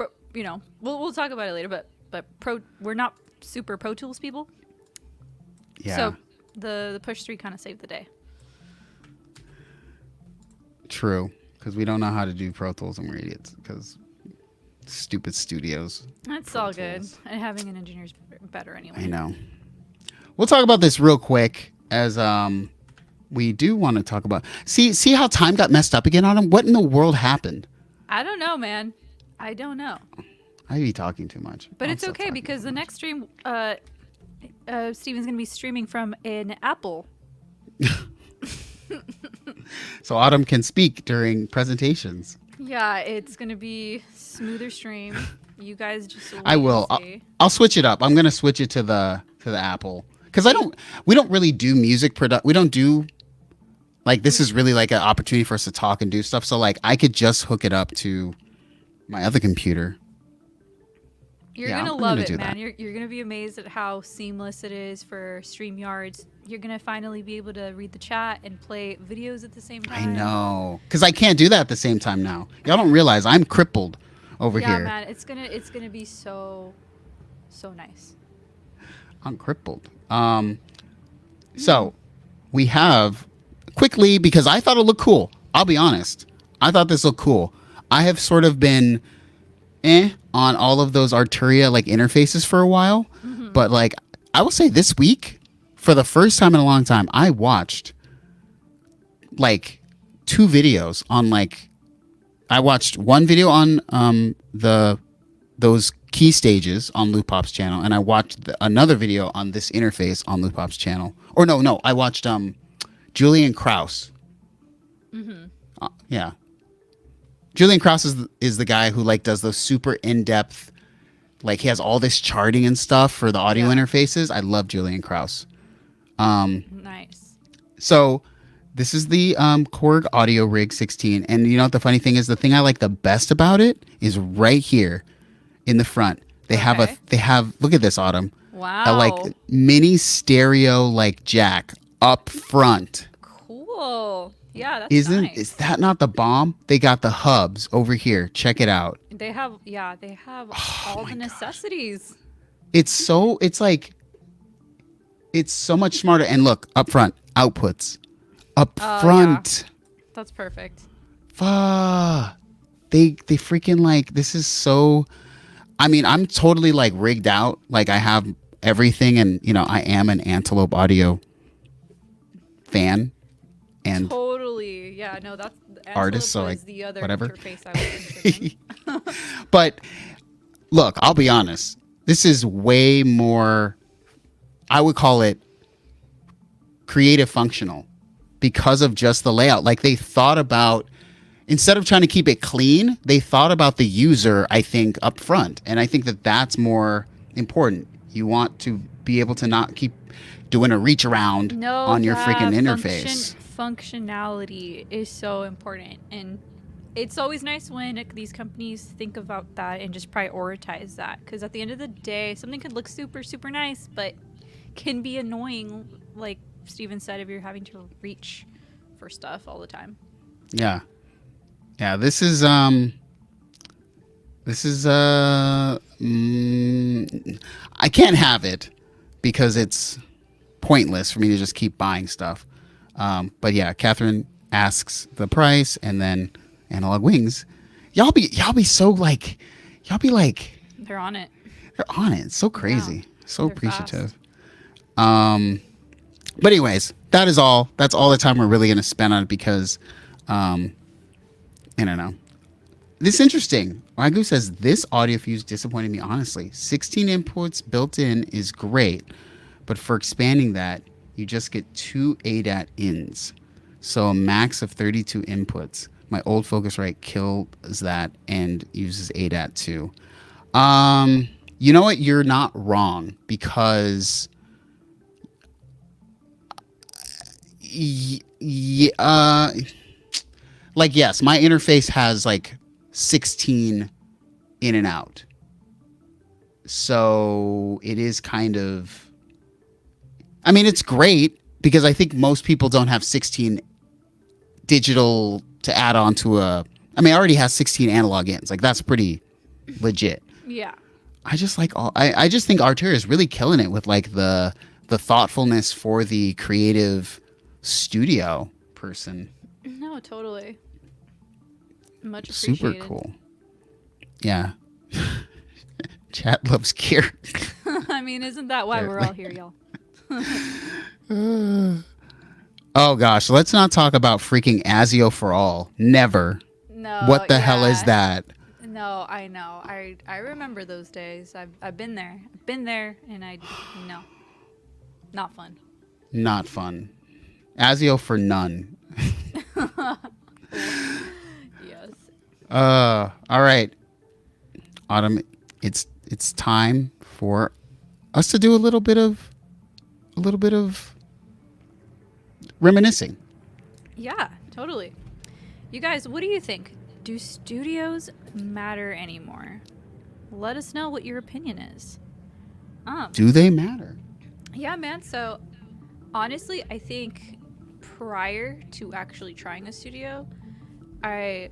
we'll talk about it later, but we're not super Pro Tools people. Yeah. So the push 3 kind of saved the day. True, because we don't know how to do Pro Tools and we're idiots because stupid studios. That's Pro all Tools. good. And having an engineer's better anyway. I know. We'll talk about this real quick as we do want to talk about. See how time got messed up again on him? What in the world happened? I don't know, man. I don't know. I'd be talking too much. But I'm it's still okay talking because too the much. next stream, Steven's going to be streaming from an Apple. So Autumn can speak during presentations. Yeah, it's going to be smoother stream. You guys just wait I will. and see. I'll switch it up. I'm gonna switch it to the Apple because we don't really do music product. We don't do Like this is really like an opportunity for us to talk and do stuff. So like I could just hook it up to my other computer. You're Yeah, gonna I'm love gonna it, do man. that. You're gonna be amazed at how seamless it is for StreamYards. You're gonna finally be able to read the chat and play videos at the same time. I know, because I can't do that at the same time now. Y'all don't realize I'm crippled over Yeah, here. man, it's gonna be so nice. I'm crippled. So we have quickly, because I thought it looked cool. I'll be honest. I thought this looked cool. I have sort of been on all of those Arturia like interfaces for a while, but like I will say this week, for the first time in a long time, I watched like 2 videos on like I watched one video on those key stages on Loopop's channel, and I watched another video on this interface on Loopop's channel. Or no, I watched Julian Krause. Yeah. Julian Krause is the guy who like does those super in-depth, like he has all this charting and stuff for the audio interfaces. I love Julian Krause. Nice. So this is the Korg AudioRig16, and you know what the funny thing is? The thing I like the best about it is right here in the front. They have look at this, Autumn. Wow. A like mini stereo like jack up front. Cool. Yeah, that's nice. Is that not the bomb? They got the hubs over here. Check it out. They have all the necessities. It's so much smarter. And look, up front, outputs. Up front. Yeah. That's perfect. They freaking like, this is so, I mean, I'm totally like rigged out. Like I have everything, and you know, I am an Antelope Audio fan. And Totally, yeah. No, that's artist, so was like the other whatever. interface I was interested in. But look, I'll be honest. This is way more, I would call it creative functional because of just the layout. Like they thought about, instead of trying to keep it clean, they thought about the user, I think, up front. And I think that that's more important. You want to be able to not keep doing a reach around on your freaking interface. Functionality is so important, and it's always nice when these companies think about that and just prioritize that, because at the end of the day, something could look super nice but can be annoying, like Steven said, if you're having to reach for stuff all the time. Yeah, this is I can't have it because it's pointless for me to just keep buying stuff. But yeah, Catherine asks the price, and then Analog Wings. Y'all be so like, y'all be like, They're on it. they're on it. It's so crazy. Yeah, So they're appreciative. But anyways, that is all. That's all the time we're really going to spend on it because, I don't know. This is interesting. Wagyu says, this audio fuse disappointed me, honestly. 16 inputs built in is great, but for expanding that, you just get 2 ADAT ins. So a max of 32 inputs. My old Focusrite kills that and uses ADAT too. You know what? You're not wrong, because like, yes, my interface has like 16 in and out. So it is kind of, I mean, it's great because I think most people don't have 16 digital to add on to I already has 16 analog ins. Like, that's pretty legit. Yeah. I just think Arturia is really killing it with like the thoughtfulness for the creative studio person. No, totally. Much Super appreciated. cool. Yeah. Chat loves gear. I mean, isn't that why we're all here, y'all? Oh gosh, let's not talk about freaking ASIO for all. Never. No. What the hell is that? No, I know. I remember those days. I've been there. I've been there, and no. Not fun. Not fun. ASIO for none. Yes. All right. Autumn, it's time for us to do a little bit of reminiscing. Yeah, totally. You guys, what do you think? Do studios matter anymore? Let us know what your opinion is. Do they matter? Yeah, man. So honestly, I think prior to actually trying a studio, I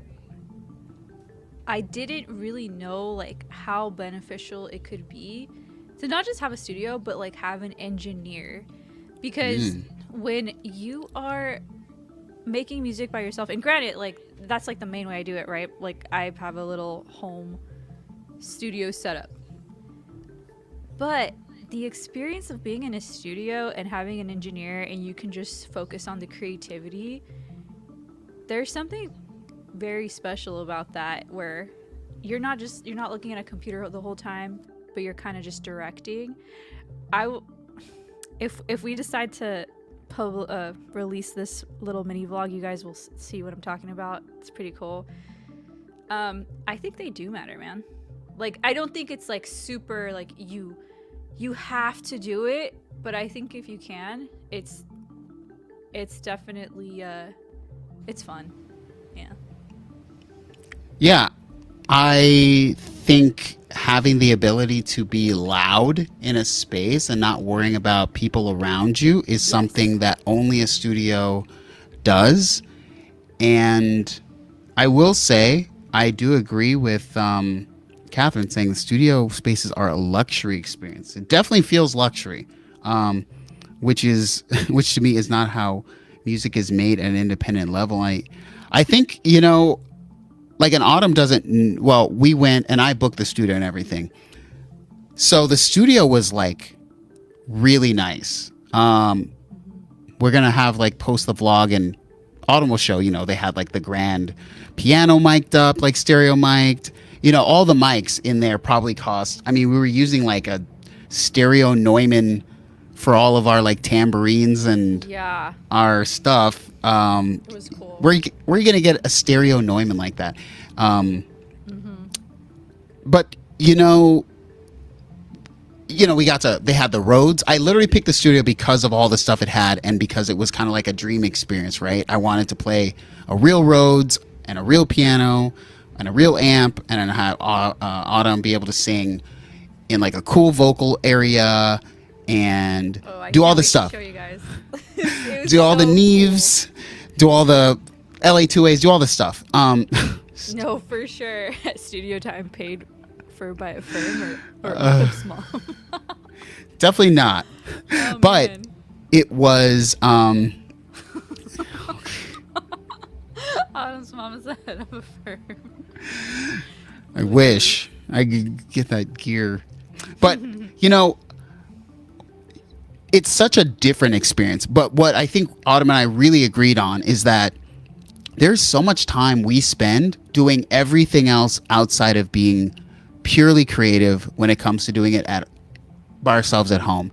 didn't really know like how beneficial it could be to not just have a studio, but like have an engineer. Because when you are making music by yourself, and granted, like that's like the main way I do it, right? Like I have a little home studio setup. But the experience of being in a studio and having an engineer and you can just focus on the creativity, there's something very special about that where you're not looking at a computer the whole time, but you're kind of just directing. If we decide to release this little mini vlog, you guys will see what I'm talking about. It's pretty cool. I think they do matter, man. Like I don't think it's like super like you have to do it, but I think if you can, it's definitely it's fun. Yeah. Yeah, I think having the ability to be loud in a space and not worrying about people around you is something that only a studio does. And I will say, I do agree with Catherine saying the studio spaces are a luxury experience. It definitely feels luxury, which to me is not how music is made at an independent level. I think, you know, like an Autumn doesn't, well, we went and I booked the studio and everything. So the studio was like really nice. We're going to have like post the vlog and Autumn will show, you know, they had like the grand piano mic'd up, like stereo mic'd, you know, all the mics in there probably cost, I mean, we were using like a stereo Neumann for all of our like tambourines and our stuff. It was cool. Where are you going to get a stereo Neumann like that? But, you know, they had the Rhodes. I literally picked the studio because of all the stuff it had and because it was kind of like a dream experience, right? I wanted to play a real Rhodes and a real piano and a real amp and then have Autumn be able to sing in like a cool vocal area and do all the stuff. Show you guys. Do all the Neves, do all the LA2As, do all the stuff. No, for sure. Studio time paid for by a firm or small. Definitely not. But man. It was Autumn's mom is the head of a firm. I wish I could get that gear. But, you know, it's such a different experience. But what I think Autumn and I really agreed on is that there's so much time we spend doing everything else outside of being purely creative when it comes to doing it by ourselves at home.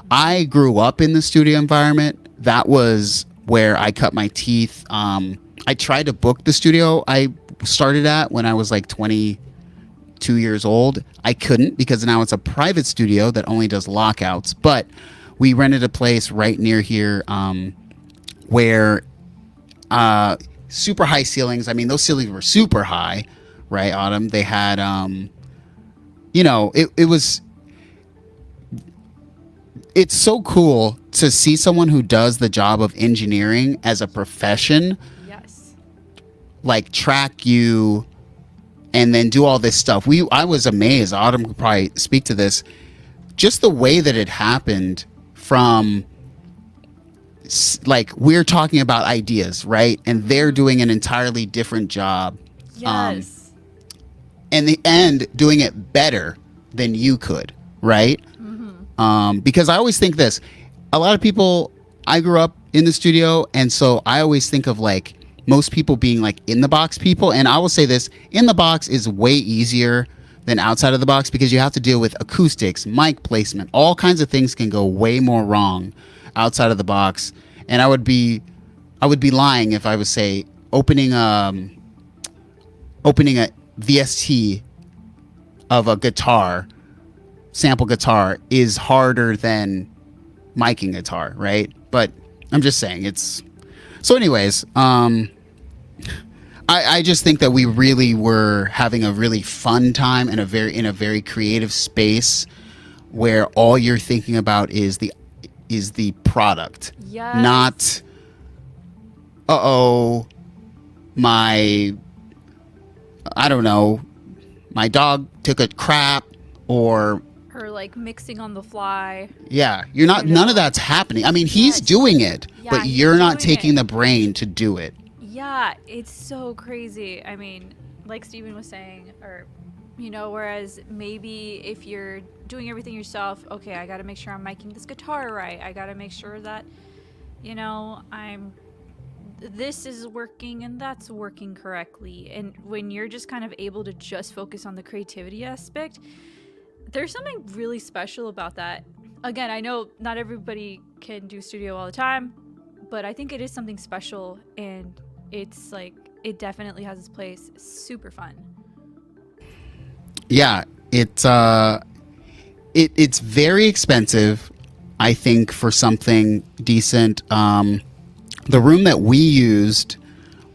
I grew up in the studio environment. That was where I cut my teeth. I tried to book the studio I started at when I was like 22 years old. I couldn't because now it's a private studio that only does lockouts. But we rented a place right near here where super high ceilings. I mean, those ceilings were super high, right, Autumn? They had, you know, it's so cool to see someone who does the job of engineering as a profession. Yes. Like track you and then do all this stuff. I was amazed. Autumn could probably speak to this. Just the way that it happened from like we're talking about ideas, right? And they're doing an entirely different job. Yes. And the end doing it better than you could, right? Because I always think this, a lot of people, I grew up in the studio, and so I always think of like most people being like in the box people. And I will say this, in the box is way easier than outside of the box because you have to deal with acoustics, mic placement, all kinds of things can go way more wrong outside of the box. And I would be lying if I would say opening a VST of a guitar, sample guitar, is harder than miking guitar, right? But I'm just saying, it's So anyways, I just think that we really were having a really fun time in a very creative space where all you're thinking about is the product. Yes. Not my dog took a crap, or like mixing on the fly. Yeah, you're not. None of that's happening. I mean, he's doing it, but you're not taking the brain to do it. Yeah, it's so crazy. I mean, like Steven was saying, or whereas maybe if you're doing everything yourself, okay, I got to make sure I'm miking this guitar right. I got to make sure that this is working and that's working correctly. And when you're just kind of able to just focus on the creativity aspect, there's something really special about that. Again, I know not everybody can do studio all the time, but I think it is something special, and it's like, it definitely has its place. Super fun. Yeah, it's very expensive, I think, for something decent. The room that we used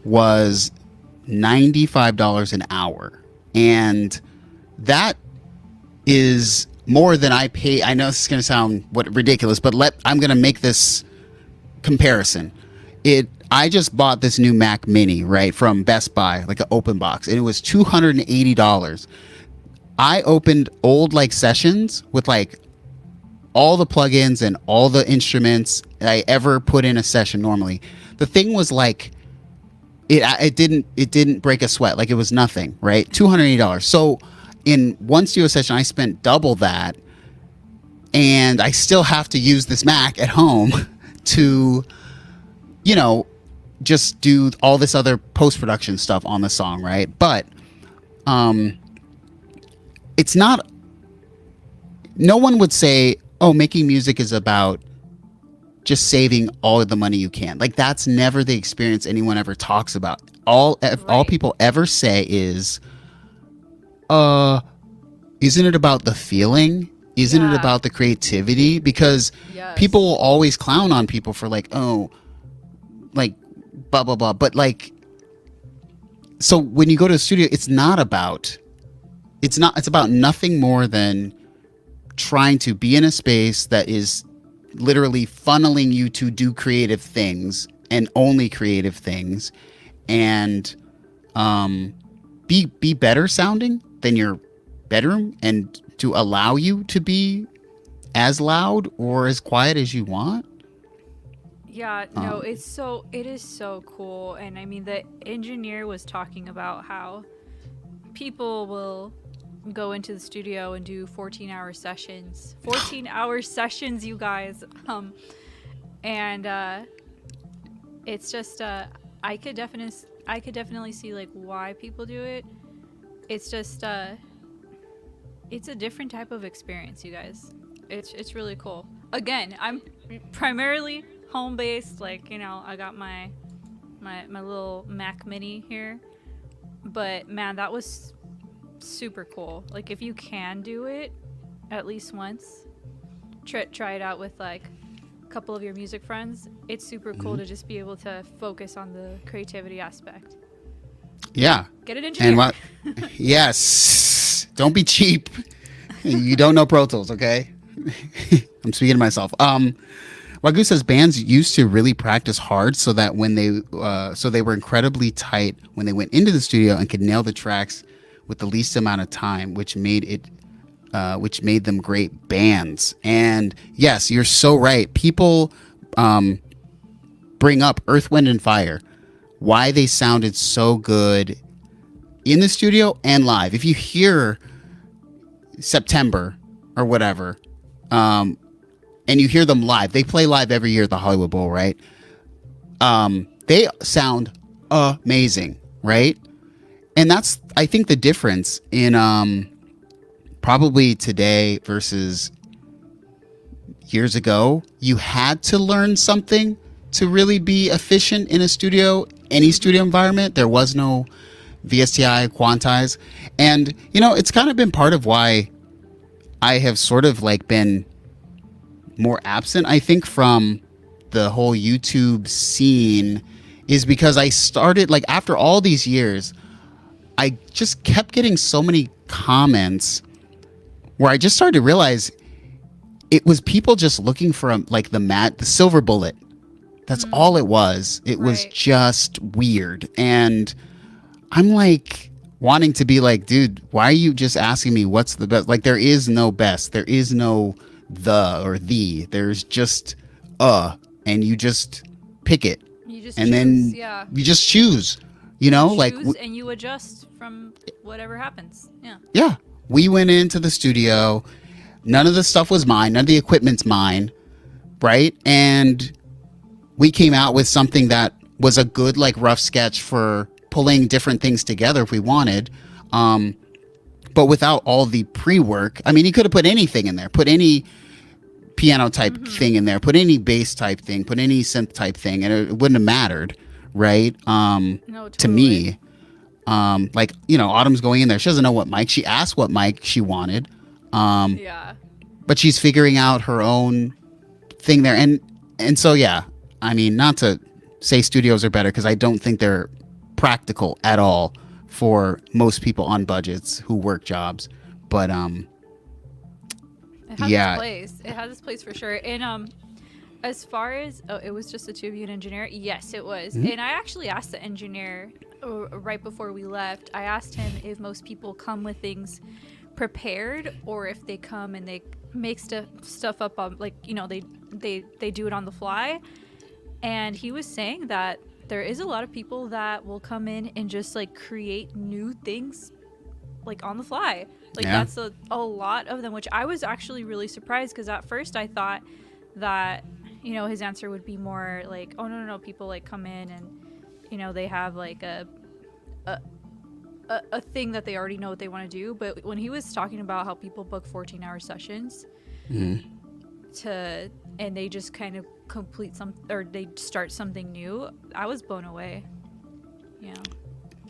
was $95 an hour, and that is more than I pay. I know this is going to sound ridiculous, but I'm going to make this comparison. I just bought this new Mac Mini, right, from Best Buy, like an open box, and it was $280. I opened old sessions with all the plugins and all the instruments I ever put in a session normally. The thing was it didn't break a sweat. It was nothing, right? $280. So in one studio session, I spent double that, and I still have to use this Mac at home to, just do all this other post-production stuff on the song, right? But it's not, no one would say, oh, making music is about just saving all of the money you can. That's never the experience anyone ever talks about. All people ever say is, isn't it about the feeling? Isn't it about the creativity? Because people will always clown on people for blah, blah, blah. But so when you go to a studio, it's about nothing more than trying to be in a space that is literally funneling you to do creative things, and only creative things, and be better sounding than your bedroom, and to allow you to be as loud or as quiet as you want. Yeah, no, it is so cool. And I mean, the engineer was talking about how people will go into the studio and do 14-hour sessions. 14-hour sessions, you guys. It's just I could definitely see why people do it. It's just it's a different type of experience, you guys. It's really cool. Again, I'm primarily home-based, I got my little Mac Mini here. But man, that was super cool. If you can do it at least once, try it out with a couple of your music friends. It's super cool to just be able to focus on the creativity aspect. Yeah. Get it engineered. And what? Yes. Don't be cheap. You don't know Pro Tools, okay? I'm speaking to myself. Wagyu says bands used to really practice hard so that when they were incredibly tight when they went into the studio and could nail the tracks with the least amount of time, which made them great bands. And yes, you're so right. People bring up Earth, Wind, and Fire, why they sounded so good in the studio and live. If you hear September or whatever, and you hear them live, they play live every year at the Hollywood Bowl, right? They sound amazing, right? And that's, I think, the difference in probably today versus years ago. You had to learn something to really be efficient in a studio, any studio environment. There was no VSTI, Quantize. And, it's kind of been part of why I have sort of been more absent, I think, from the whole YouTube scene is because I started, like, after all these years, I just kept getting so many comments where I just started to realize it was people just looking for the silver bullet. That's all it was. It was just weird. And I'm like wanting to be like, dude, why are you just asking me what's the best? Like, there is no best. There is no the or the. There's just and you just pick it. You just and choose, then you just choose. You know, you like choose and you adjust from whatever happens. Yeah. Yeah. We went into the studio. None of the stuff was mine. None of the equipment's mine. Right? And we came out with something that was a good, like, rough sketch for pulling different things together if we wanted. But without all the pre-work. I mean, you could have put anything in there. Put any piano type thing in there. Put any bass type thing. Put any synth type thing. And it wouldn't have mattered. Right? No, totally. To me. Like, you know, Autumn's going in there. She doesn't know what mic. She asked what mic she wanted. Yeah. But she's figuring out her own thing there. And so, yeah, I mean, not to say studios are better, because I don't think they're practical at all for most people on budgets who work jobs. But, It has yeah. its place. It has its place for sure. And as far as it was just the two of you and engineer. Yes, it was. And I actually asked the engineer right before we left. I asked him if most people come with things prepared, or if they come and they make stuff up on, like, you know, they do it on the fly. And he was saying that there is a lot of people that will come in and just, like, create new things, like, on the fly. Like, that's a lot of them, which I was actually really surprised, because at first I thought that, you know, his answer would be more like, oh, no, people, like, come in and, you know, they have, like, a thing that they already know what they want to do. But when he was talking about how people book 14-hour sessions and they just kind of complete or they start something new, I was blown away.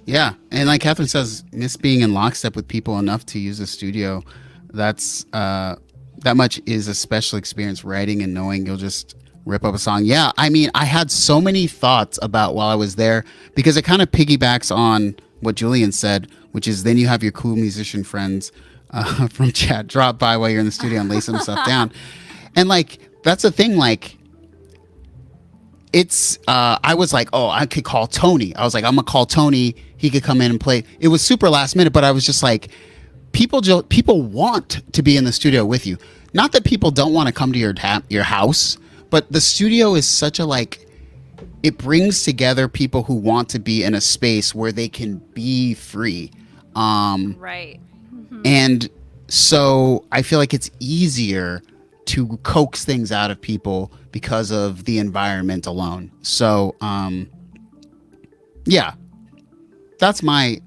Yeah, and like Catherine says, miss being in lockstep with people enough to use a studio. That's that much is a special experience, writing and knowing you'll just rip up a song. Yeah, I mean, I had so many thoughts about while I was there, because it kind of piggybacks on what Julian said, which is then you have your cool musician friends from chat drop by while you're in the studio and lay some stuff down. And, like, that's the thing, like, it's I was like, oh, I could call Tony. I was like, I'm gonna call Tony, he could come in and play. It was super last minute, but I was just like, people want to be in the studio with you. Not that people don't want to come to your house, but the studio is such a, like, it brings together people who want to be in a space where they can be free. Right. And so I feel like it's easier to coax things out of people because of the environment alone. So, yeah, that's my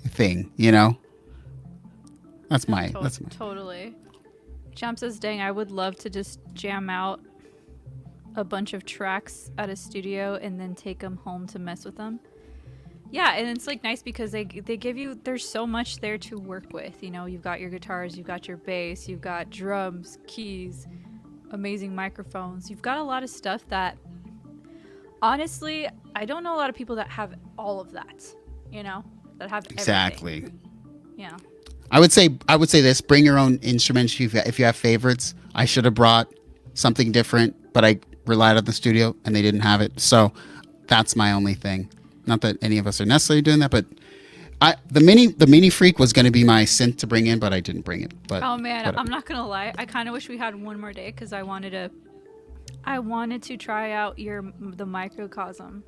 thing, you know? That's my. Totally. Champ says, dang, I would love to just jam out a bunch of tracks at a studio and then take them home to mess with them. Yeah, and it's, like, nice because they give you, there's so much there to work with. You know, you've got your guitars, you've got your bass, you've got drums, keys, amazing microphones. You've got a lot of stuff that, honestly, I don't know a lot of people that have all of that, you know, that have exactly. Everything. Yeah. I would say this: bring your own instruments if you have favorites. I should have brought something different, but I relied on the studio and they didn't have it. So that's my only thing. Not that any of us are necessarily doing that, but the mini freak was going to be my synth to bring in, but I didn't bring it. But oh man, whatever. I'm not gonna lie. I kind of wish we had one more day because I wanted to try out the microcosm.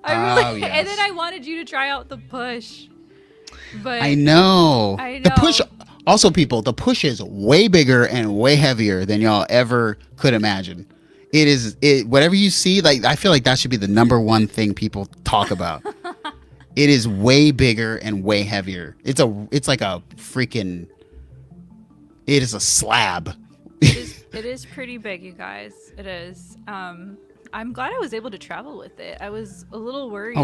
Yes. And then I wanted you to try out the push. But I know. The push. Also, people, the push is way bigger and way heavier than y'all ever could imagine. It is. Whatever you see, like, I feel like that should be the number one thing people talk about. It is way bigger and way heavier. It's like a freaking. It is a slab. It is pretty big, you guys. It is. I'm glad I was able to travel with it. I was a little worried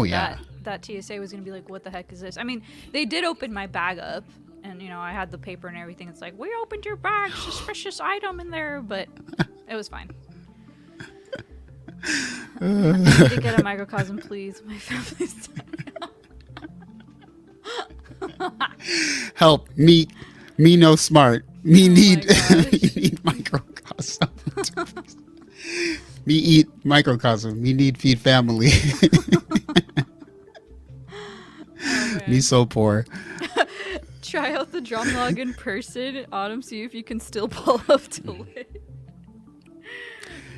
that TSA was going to be like, what the heck is this? I mean, they did open my bag up, and, you know, I had the paper and everything. It's like, we opened your bag, suspicious item in there, but it was fine. I need to get a microcosm, please. My family's Help me no smart. Me need gosh. me need microcosm. Me eat microcosm. Me need feed family. Me so poor. Try out the drum log in person. Autumn, see if you can still pull up to it.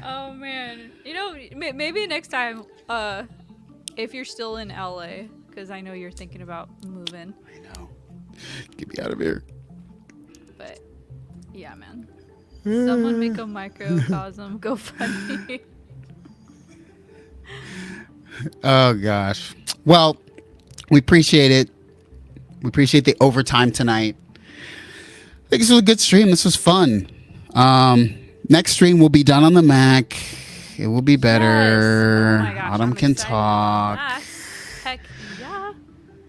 Oh man, you know, maybe next time, if you're still in LA, because I know you're thinking about moving. I know. Get me out of here. But yeah, man. Someone make a microcosm GoFundMe. Oh gosh. Well, we appreciate it. We appreciate the overtime tonight. I think this was a good stream. This was fun. Next stream will be done on the Mac. It will be better. Yes. Oh my gosh, Autumn I'm can excited talk. about that. Heck yeah.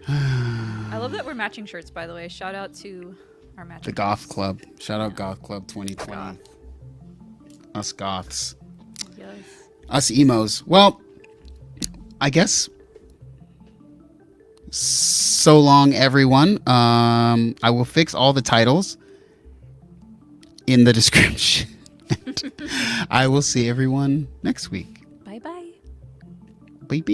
I love that we're matching shirts, by the way. Shout out to our matching The Goth shirts. Club. Shout out Goth Club 2020. Goth. Us Goths. Yes. Us emos. Well, I guess so long, everyone. I will fix all the titles in the description. I will see everyone next week. Bye bye. Bye bye.